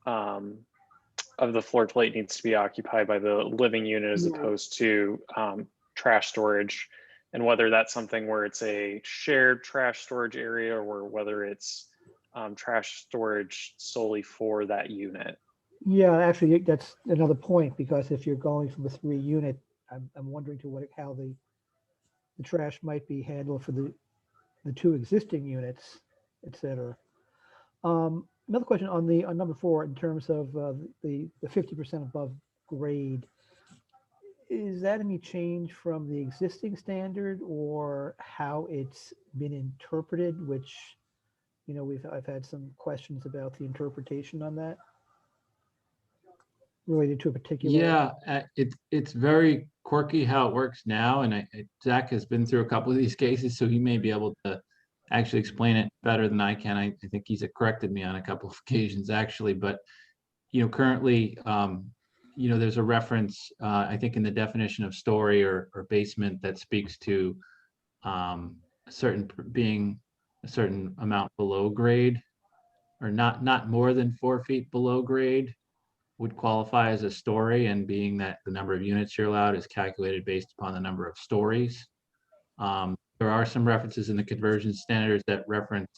of the floor plate needs to be occupied by the living unit as opposed to trash storage, and whether that's something where it's a shared trash storage area or whether it's trash storage solely for that unit. Yeah, actually, that's another point, because if you're going from a 3 unit, I'm wondering how the trash might be handled for the two existing units, et cetera. Another question on number 4, in terms of the 50% above grade. Is that any change from the existing standard or how it's been interpreted, which, you know, I've had some questions about the interpretation on that related to a particular. Yeah, it's very quirky how it works now, and Zach has been through a couple of these cases, so he may be able to actually explain it better than I can. I think he's corrected me on a couple of occasions actually, but you know, currently, you know, there's a reference, I think, in the definition of story or basement that speaks to being a certain amount below grade, or not more than 4 feet below grade would qualify as a story, and being that the number of units you're allowed is calculated based upon the number of stories. There are some references in the conversion standards that reference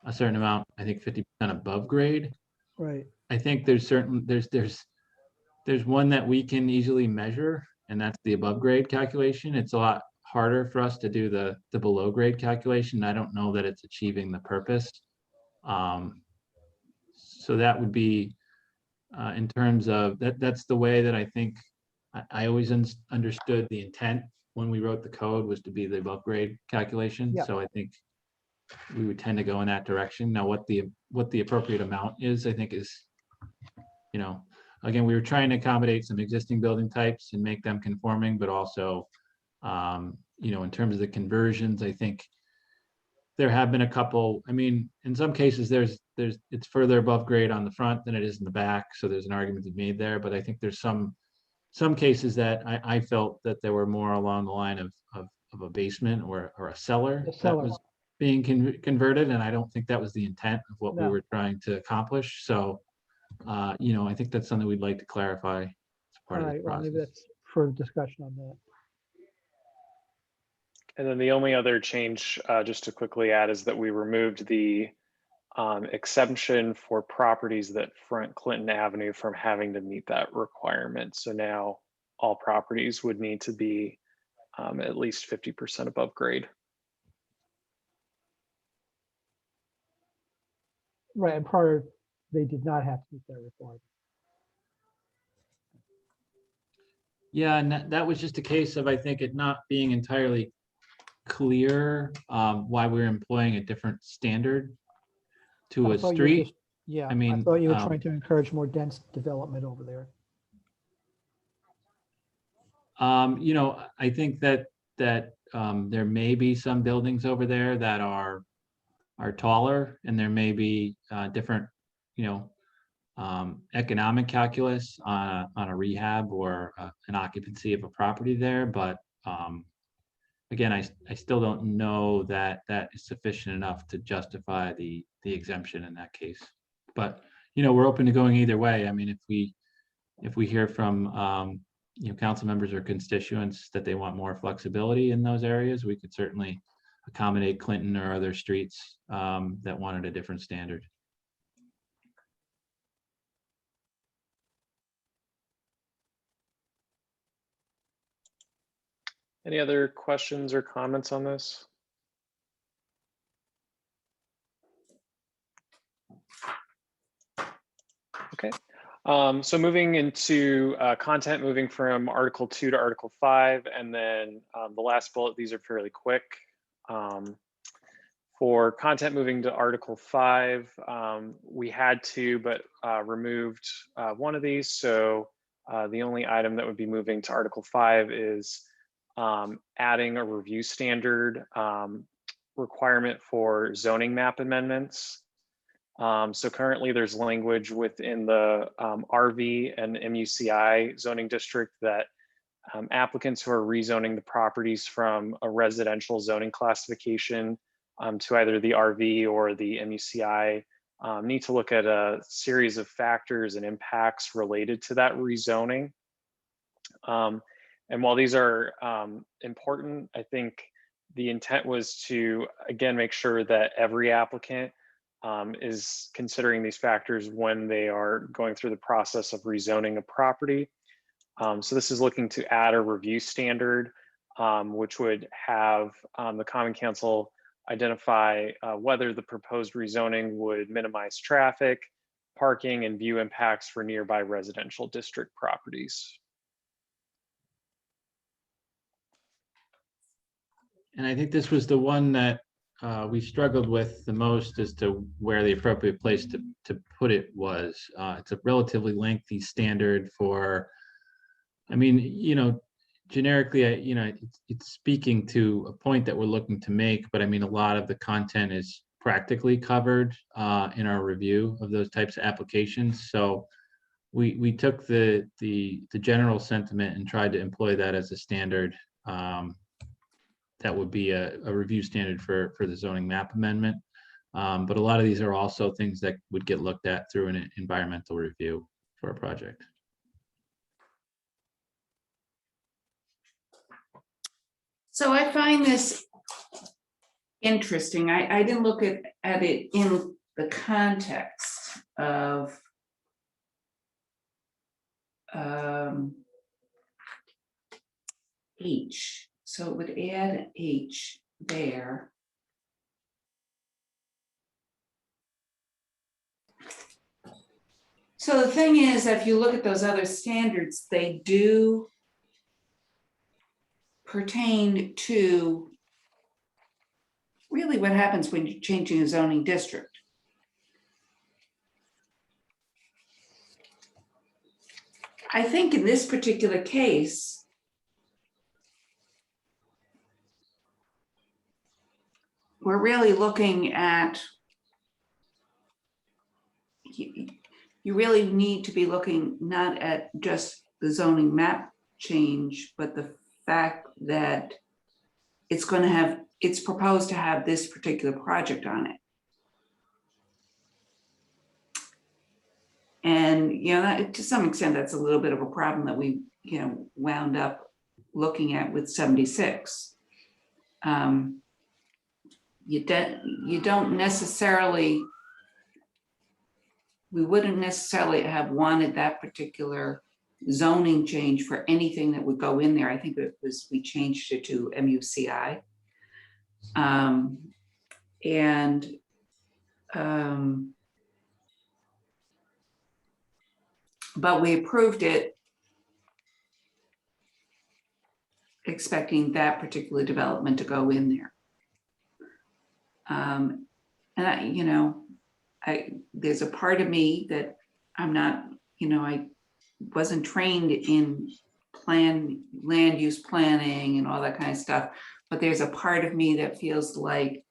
a certain amount, I think 50% above grade. Right. I think there's one that we can easily measure, and that's the above grade calculation. It's a lot harder for us to do the below grade calculation. I don't know that it's achieving the purpose. So that would be in terms of that's the way that I think I always understood the intent when we wrote the code, was to be the above grade calculation. Yeah. So I think we would tend to go in that direction. Now, what the appropriate amount is, I think, is, you know, again, we were trying to accommodate some existing building types and make them conforming, but also, you know, in terms of the conversions, I think there have been a couple. I mean, in some cases, it's further above grade on the front than it is in the back, so there's an argument to be made there. But I think there's some cases that I felt that they were more along the line of a basement or a cellar that was being converted, and I don't think that was the intent of what we were trying to accomplish. So, you know, I think that's something we'd like to clarify as part All of the right, well, maybe process. that's further discussion on that. And then the only other change, just to quickly add, is that we removed the exemption for properties that front Clinton Avenue from having to meet that requirement. So now all properties would need to be at least 50% above grade. Right, and prior, they did not have to meet that requirement. Yeah, and that was just a case of, I think, it not being entirely clear why we're employing a different standard to I a thought you were street. just- Yeah, I mean, I thought you were trying to encourage more dense development over there. You know, I think that there may be some buildings over there that are taller, and there may be different, you know, economic calculus on a rehab or an occupancy of a property there. But again, I still don't know that is sufficient enough to justify the exemption in that case. But, you know, we're open to going either way. I mean, if we hear from you know, council members or constituents that they want more flexibility in those areas, we could certainly accommodate Clinton or other streets that wanted a different standard. Any other questions or comments on this? Okay. So moving into content, moving from Article 2 to Article 5, and then the last bullet, these are fairly quick. For content moving to Article 5, we had to, but removed one of these. So the only item that would be moving to Article 5 is adding a review standard requirement for zoning map amendments. So currently there's language within the RV and MUCI zoning district that applicants who are rezoning the properties from a residential zoning classification to either the RV or the MUCI need to look at a series of factors and impacts related to that rezoning. And while these are important, I think the intent was to, again, make sure that every applicant is considering these factors when they are going through the process of rezoning a property. So this is looking to add a review standard which would have the Common Council identify whether the proposed rezoning would minimize traffic, parking, and view impacts for nearby residential district properties. And I think this was the one that we struggled with the most as to where the appropriate place to put it was. It's a relatively lengthy standard for, I mean, you know, generically, you know, it's speaking to a point that we're looking to make, but I mean, a lot of the content is practically covered in our review of those types of applications. So we took the general sentiment and tried to employ that as a standard. That would be a review standard for the zoning map amendment. But a lot of these are also things that would get looked at through an environmental review for a project. So I find this interesting. I didn't look at it in the context of H. So it would add H there. So the thing is, if you look at those other standards, they do pertain to really what happens when you're changing a zoning district. I think in this particular case, we're really looking at, you really need to be looking not at just the zoning map change, but the fact that it's going to have, it's proposed to have this particular project on it. And, you know, that, to some extent, that's a little bit of a problem that we, you know, wound up looking at with 76. You don't necessarily, we wouldn't necessarily have wanted that particular zoning change for anything that would go in there. I think it was, we changed it to MUCI. But we approved it expecting that particular development to go in there. And I, you know, there's a part of me that I'm not, you know, I wasn't trained in land use planning and all that kind of stuff, but there's a part of me that feels like,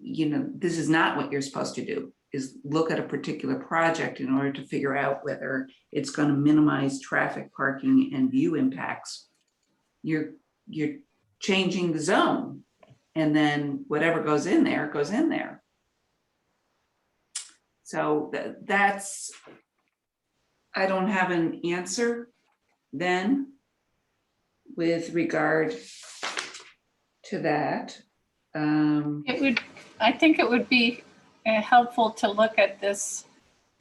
you know, this is not what you're supposed to do, is look at a particular project in order to figure out whether it's going to minimize traffic, parking, and view impacts. You're changing the zone, and then whatever goes in there goes in there. So that's, I don't have an answer then with regard to that. It would, I think it would be helpful to look at this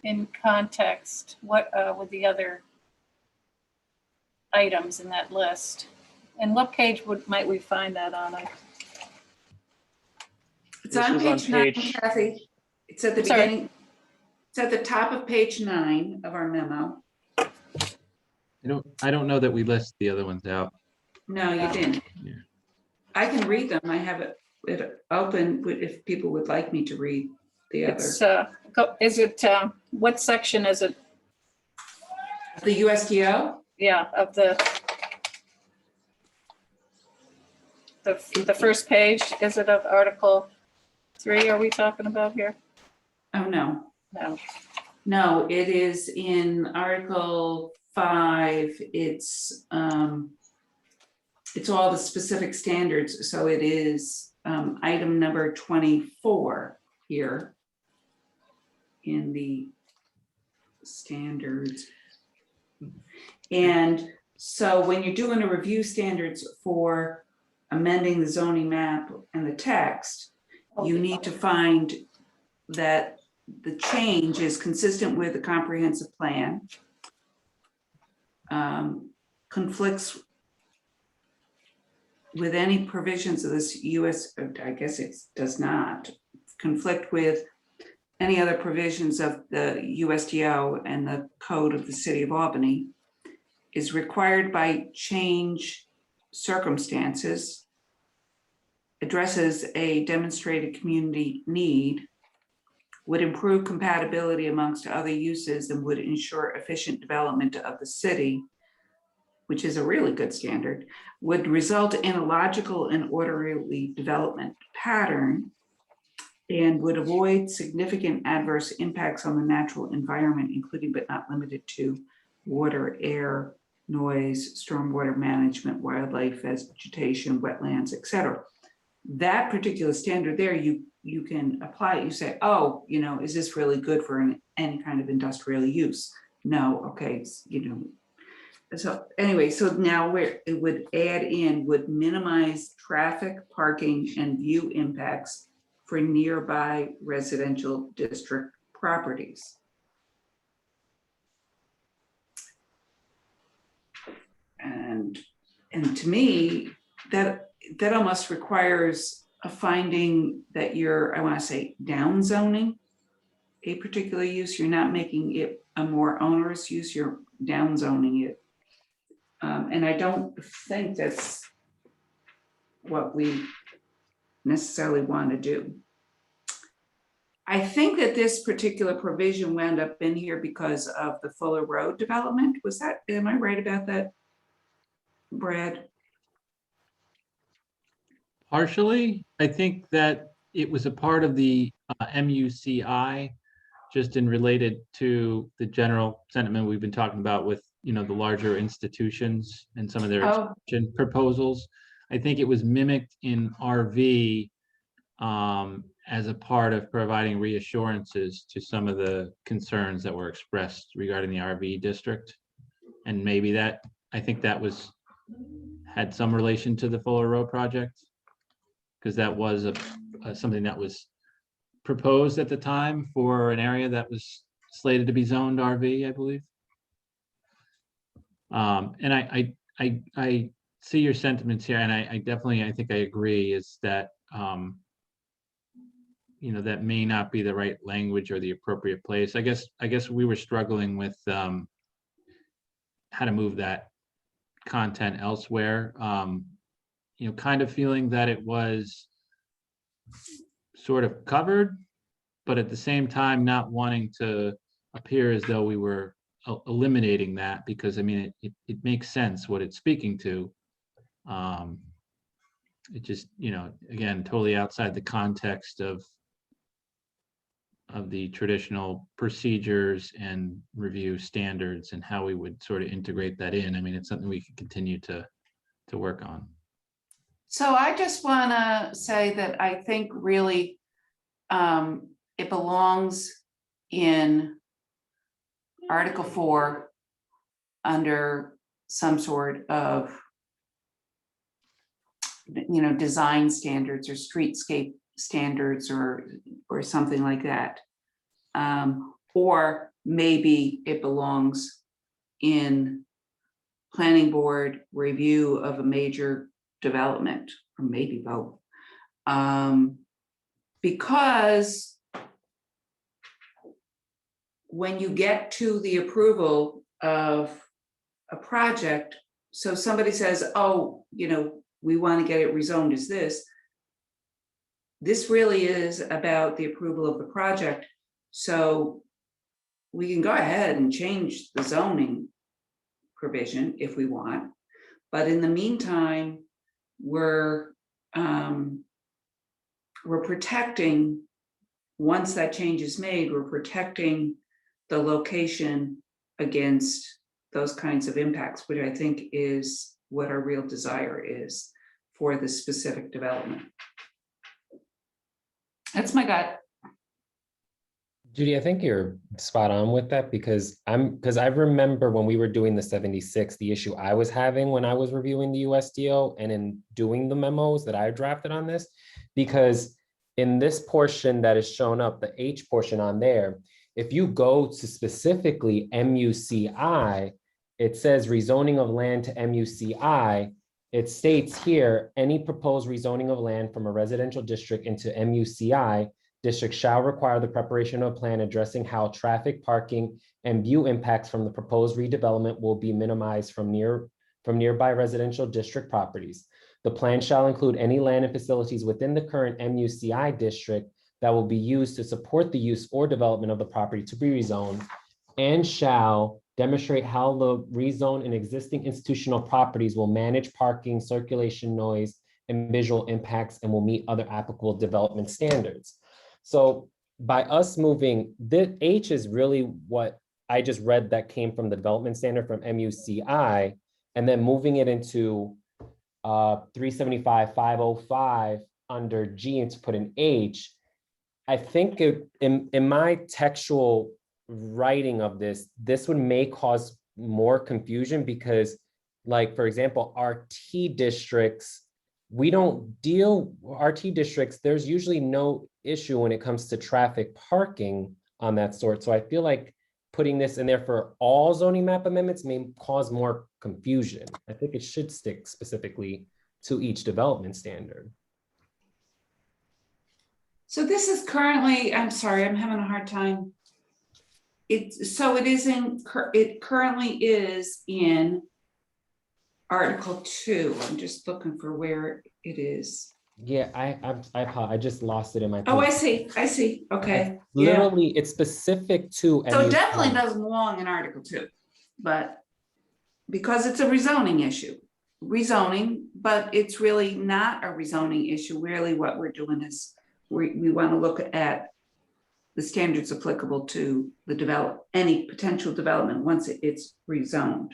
in context, what with the other items in that list. And what page might we find that on? It's This on was on page 9, page- Kathy. It's at the Sorry. beginning. It's at the top of page 9 of our memo. I don't know that we list the other ones out. No, you didn't. Yeah. I can read them. I have it open if people would like me to read the other. It's, is it, what section is it? The USDO? Yeah, of the first page, is it of Article 3 are we talking about here? Oh, no. No. No, it is in Article 5. It's all the specific standards. So it is item number 24 here in the standards. And so when you're doing a review standards for amending the zoning map and the text, you need to find that the change is consistent with the comprehensive plan, conflicts with any provisions of this I guess it does not conflict with any other provisions of the USDO and the code of the city of Albany, is required by change circumstances, addresses a demonstrated community need, would improve compatibility amongst other uses, and would ensure efficient development of the city, which is a really good standard, would result in a logical and orderly development pattern, and would avoid significant adverse impacts on the natural environment, including but not limited to water, air, noise, stormwater management, wildlife, vegetation, wetlands, etc. That particular standard there, you can apply it. You say, oh, is this really good for any kind of industrial use? No, okay, So anyway, so now where it would add in, would minimize traffic, parking, and view impacts for nearby residential district properties. And to me, that almost requires a finding that you're, I want to say, down zoning a particular use. You're not making it a more onerous use, you're down zoning it. And I don't think that's what we necessarily want to do. I think that this particular provision wound up in here because of the Fuller Road development. Am I right about that, Brad? Partially, I think that it was a part of the MUCI, just in related to the general sentiment we've been talking about with, the larger institutions and some of their expansion proposals. I think it was mimicked in RV as a part of providing reassurances to some of the concerns that were expressed regarding the RV district. And maybe I think that had some relation to the Fuller Road project, because that was something that was proposed at the time for an area that was slated to be zoned RV, I believe. And I see your sentiments here, and I definitely, I think I agree, is that that may not be the right language or the appropriate place. I guess we were struggling with how to move that content elsewhere. Kind of feeling that it was sort of covered, but at the same time not wanting to appear as though we were eliminating that, because it makes sense what it's speaking to. It just, again, totally outside the context of the traditional procedures and review standards and how we would sort of integrate that in. It's something we can continue to work on. So I just want to say that I think really it belongs in Article 4 under some sort of design standards or streetscape standards or something like that. Or maybe it belongs in planning board review of a major development, or maybe both. Because when you get to the approval of a project, so somebody says, oh, we want to get it rezoned as this really is about the approval of the project. So we can go ahead and change the zoning provision if we want. But in the meantime, we're protecting, once that change is made, we're protecting the location against those kinds of impacts, which I think is what our real desire is for the specific development. That's my gut. Judy, I think you're spot on with that, because I remember when we were doing the 76, the issue I was having when I was reviewing the USDO and in doing the memos that I drafted on this, because in this portion that is shown up, the H portion on there, if you go to specifically MUCI, it says rezoning of land to MUCI, it states here, any proposed rezoning of land from a residential district into MUCI district shall require the preparation of a plan addressing how traffic, parking, and view impacts from the proposed redevelopment will be minimized from nearby residential district properties. The plan shall include any land and facilities within the current MUCI district that will be used to support the use or development of the property to be rezoned, and shall demonstrate how the rezone and existing institutional properties will manage parking, circulation, noise, and visual impacts, and will meet other applicable development standards. So by us moving, the H is really what I just read that came from the development standard from MUCI, and then moving it into 375, 505 under G and to put an H. I think in my textual writing of this may cause more confusion because, like, for example, RT districts, RT districts, there's usually no issue when it comes to traffic parking on that sort. So I feel like putting this in there for all zoning map amendments may cause more confusion. I think it should stick specifically to each development standard. So this is currently, I'm sorry, I'm having a hard time. It currently is in Article 2. I'm just looking for where it is. Yeah, I just lost it in my. Oh, I see. Okay. Yeah. Literally, it's specific to. So it definitely doesn't belong in Article 2, but because it's a rezoning issue, but it's really not a rezoning issue. Really what we're doing is we want to look at the standards applicable to any potential development once it's rezoned.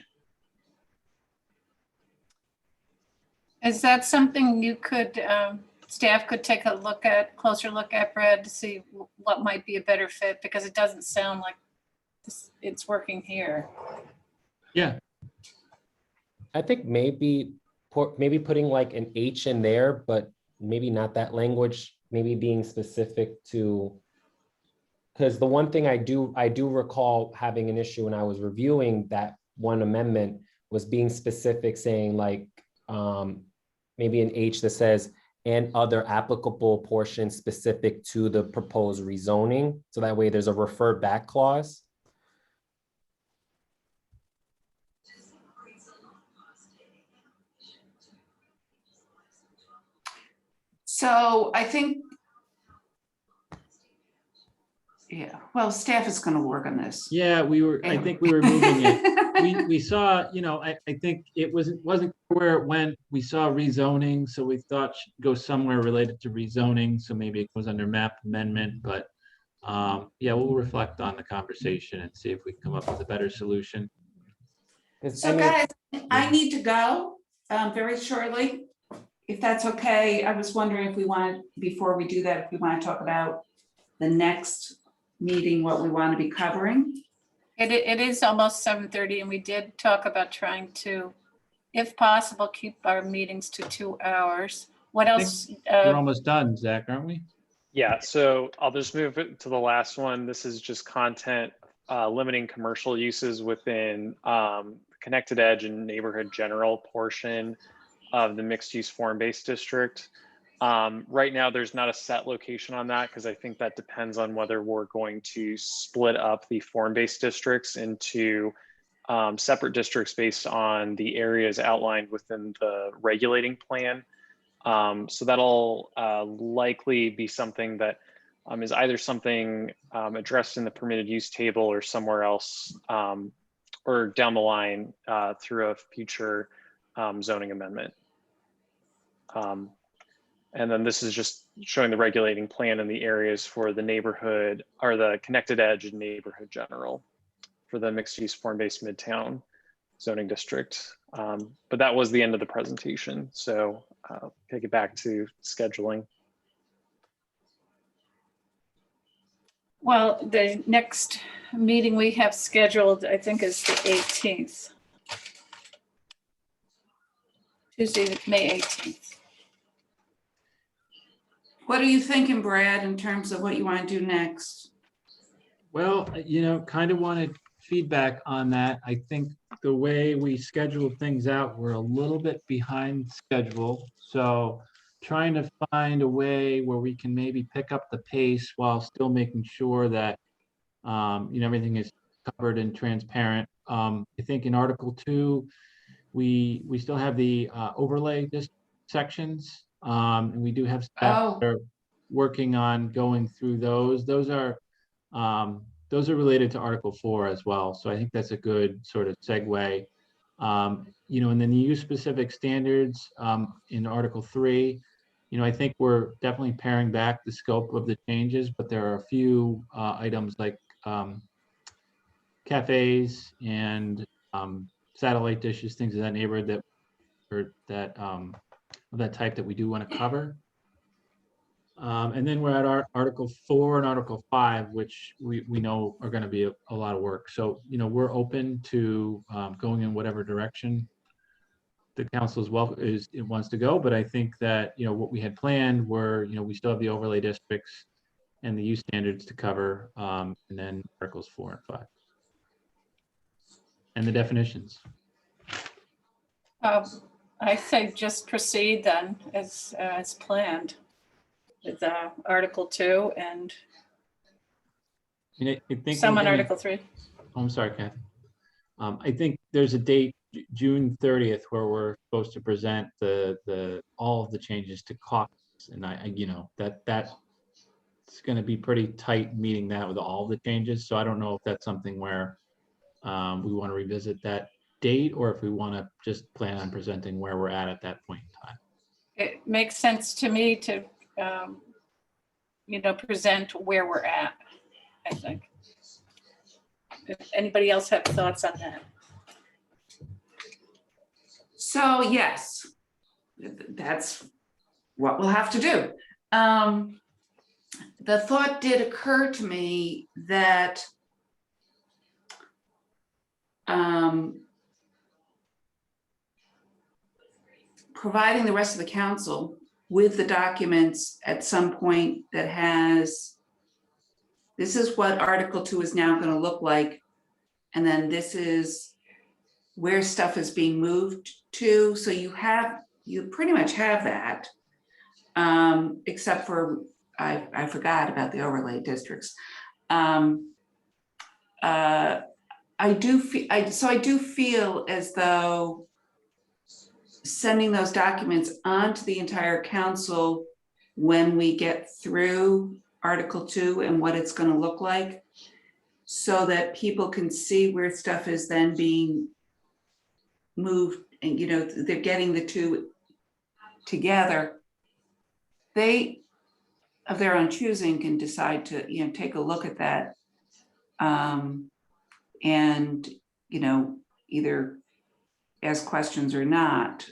Is that something you could, staff could take a closer look at, Brad, to see what might be a better fit? Because it doesn't sound like it's working here. Yeah, I think maybe putting like an H in there, but maybe not that language, maybe being specific to, because the one thing I do recall having an issue when I was reviewing that one amendment was being specific, saying like, maybe an H that says, and other applicable portions specific to the proposed rezoning. So that way there's a refer back clause. So I think, yeah, well, staff is going to work on this. yeah, I think we were moving it. We saw, I think it wasn't where it went. We saw rezoning, so we thought should go somewhere related to rezoning. So maybe it goes under map amendment, but yeah, we'll reflect on the conversation and see if we can come up with a better solution. So guys, I need to go very shortly. If that's okay, I was wondering if we wanted, before we do that, if we want to talk about the next meeting, what we want to be covering. It is almost 7:30 and we did talk about trying to, if possible, keep our meetings to 2 hours. What else? We're almost done, Zach, aren't we? Yeah, so I'll just move it to the last one. This is just content limiting commercial uses within connected edge and neighborhood general portion of the mixed use form-based district. Right now, there's not a set location on that because I think that depends on whether we're going to split up the form-based districts into separate districts based on the areas outlined within the regulating plan. So that'll likely be something that is either something addressed in the permitted use table or somewhere else, or down the line through a future zoning amendment. And then this is just showing the regulating plan in the areas for the neighborhood or the connected edge and neighborhood general for the mixed use form-based Midtown zoning district. But that was the end of the presentation. So take it back to scheduling. Well, the next meeting we have scheduled, I think, is the 18th. Tuesday, May 18th. What are you thinking, Brad, in terms of what you want to do next? Well, kind of wanted feedback on that. I think the way we scheduled things out, we're a little bit behind schedule. So trying to find a way where we can maybe pick up the pace while still making sure that, everything is covered and transparent. I think in Article 2, we still have the overlay sections, and we do have staff Oh. that are working on going through those. Those are related to Article 4 as well. So I think that's a good sort of segue. And then the use specific standards in Article 3. I think we're definitely paring back the scope of the changes, but there are a few items like cafes and satellite dishes, things of that neighborhood of that type that we do want to cover. And then we're at our Article 4 and Article 5, which we know are going to be a lot of work. So, we're open to going in whatever direction the council it wants to go. But I think that, what we had planned were, we still have the overlay districts and the use standards to cover, and then Articles 4 and 5. And the definitions. I say just proceed then as planned with Article 2 and I think some we're on gonna- Article 3. Oh, I'm sorry, Kathy. I think there's a date, June 30th, where we're supposed to present all of the changes to caucus, and that's going to be pretty tight meeting that with all the changes. So I don't know if that's something where we want to revisit that date, or if we want to just plan on presenting where we're at that point in time. It makes sense to me to, present where we're at, I think. If anybody else have thoughts on that? So yes, that's what we'll have to do. The thought did occur to me that providing the rest of the council with the documents at some point that has, this is what Article 2 is now going to look like, and then this is where stuff is being moved to. So you pretty much have that, except for I forgot about the overlay districts. I do feel as though sending those documents onto the entire council when we get through Article 2 and what it's going to look like, so that people can see where stuff is then being moved, and they're getting the two together. They, of their own choosing, can decide to take a look at that, and either ask questions or not,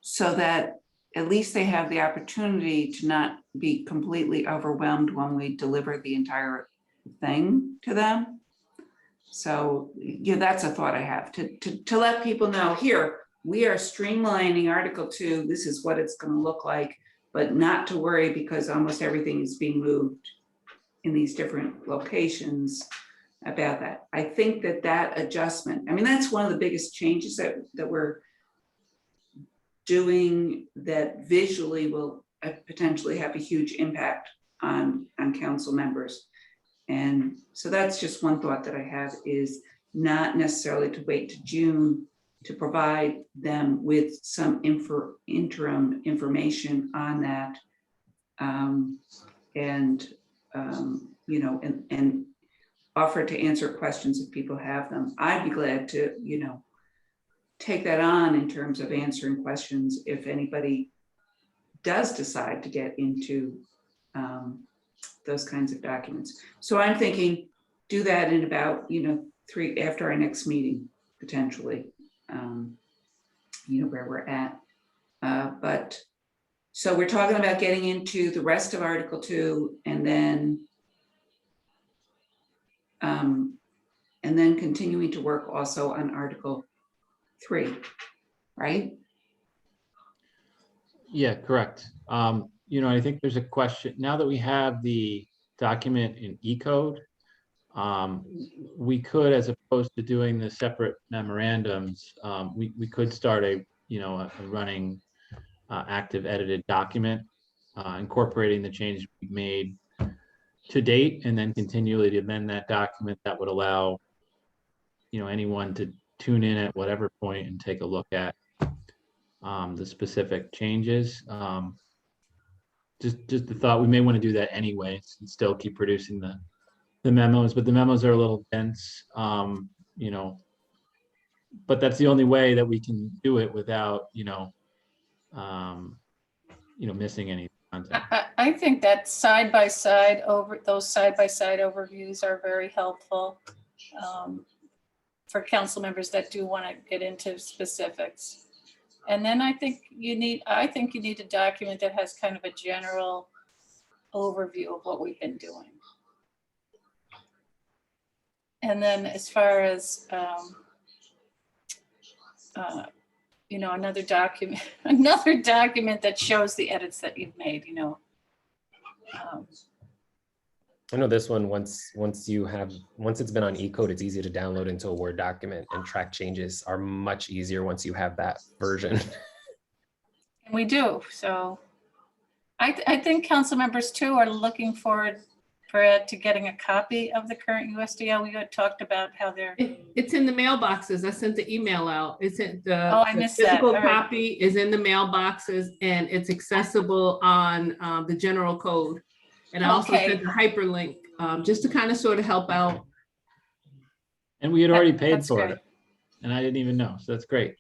so that at least they have the opportunity to not be completely overwhelmed when we deliver the entire thing to them. So that's a thought I have, to let people know, here, we are streamlining Article 2, this is what it's going to look like, but not to worry because almost everything is being moved in these different locations about that. I think that adjustment, that's one of the biggest changes that we're doing, that visually will potentially have a huge impact on council members. And so that's just one thought that I have, is not necessarily to wait to June to provide them with some interim information on that, and offer to answer questions if people have them. I'd be glad to, take that on in terms of answering questions if anybody does decide to get into those kinds of documents. So I'm thinking, do that in about 3 after our next meeting, potentially, where we're at. But so we're talking about getting into the rest of Article 2, and then continuing to work also on Article 3, right? Yeah, correct. I think there's a question, now that we have the document in E-code, We could, as opposed to doing the separate memorandums, we could start a running active edited document, incorporating the changes we've made to date, and then continually to amend that document. That would allow anyone to tune in at whatever point and take a look at the specific changes. Just the thought, we may want to do that anyways and still keep producing the memos, but the memos are a little dense, but that's the only way that we can do it without, missing any content. I think that side-by-side overviews are very helpful for council members that do want to get into specifics. And then I think you need a document that has kind of a general overview of what we've been doing. And then as far as, another document that shows the edits that you've made, I know this one, once it's been on E-code, it's easy to download into a Word document, and track changes are much easier once you have that version. And we do. So I think council members too are looking forward to getting a copy of the current USDO. We had talked about how they're. It's in the mailboxes. I sent the email out. It's in the, I missed that. physical All right. copy is in the mailboxes, and it's accessible on the general code. And I also Okay. sent a hyperlink just to kind of sort of help out. And we had already paid That's for great. it, and I didn't even know, so that's great.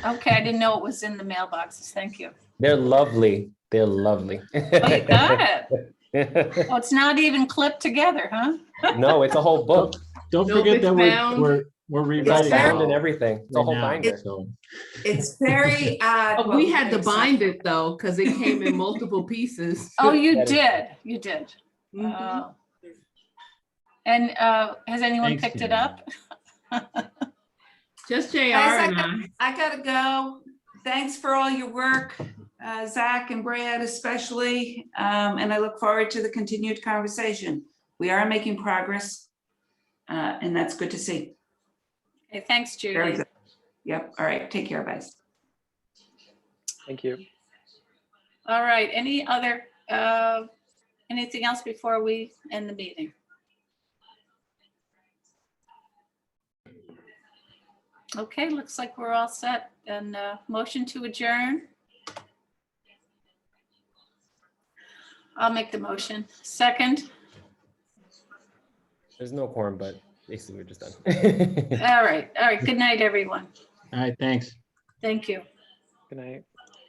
Okay, I didn't know it was in the mailboxes. Thank you. They're lovely. They're lovely. Oh, you got it. Oh, it's not even clipped together, huh? No, it's a whole book. Don't Nope, forget it's that bound. we're It's rewriting bound it and everything. It's a right whole now, binder. so. It's very odd. Oh, what we had to accept. bind it though, because it came in multiple pieces. Oh, you That is- did. You did. Mhm. Oh. And has anyone Thanks, picked it Deanna. up? Just JR Guys, and I. I gotta go. Thanks for all your work, Zach and Brad especially, and I look forward to the continued conversation. We are making progress, and that's good to see. Okay, thanks, Very Judy. good. Yep, all right, take care, guys. Thank you. All right, anything else before we end the meeting? Okay, looks like we're all set. And motion to adjourn. I'll make the motion. Second. There's no quorum, but basically we're just done. All right. Good night, everyone. All right, thanks. Thank you. Good night.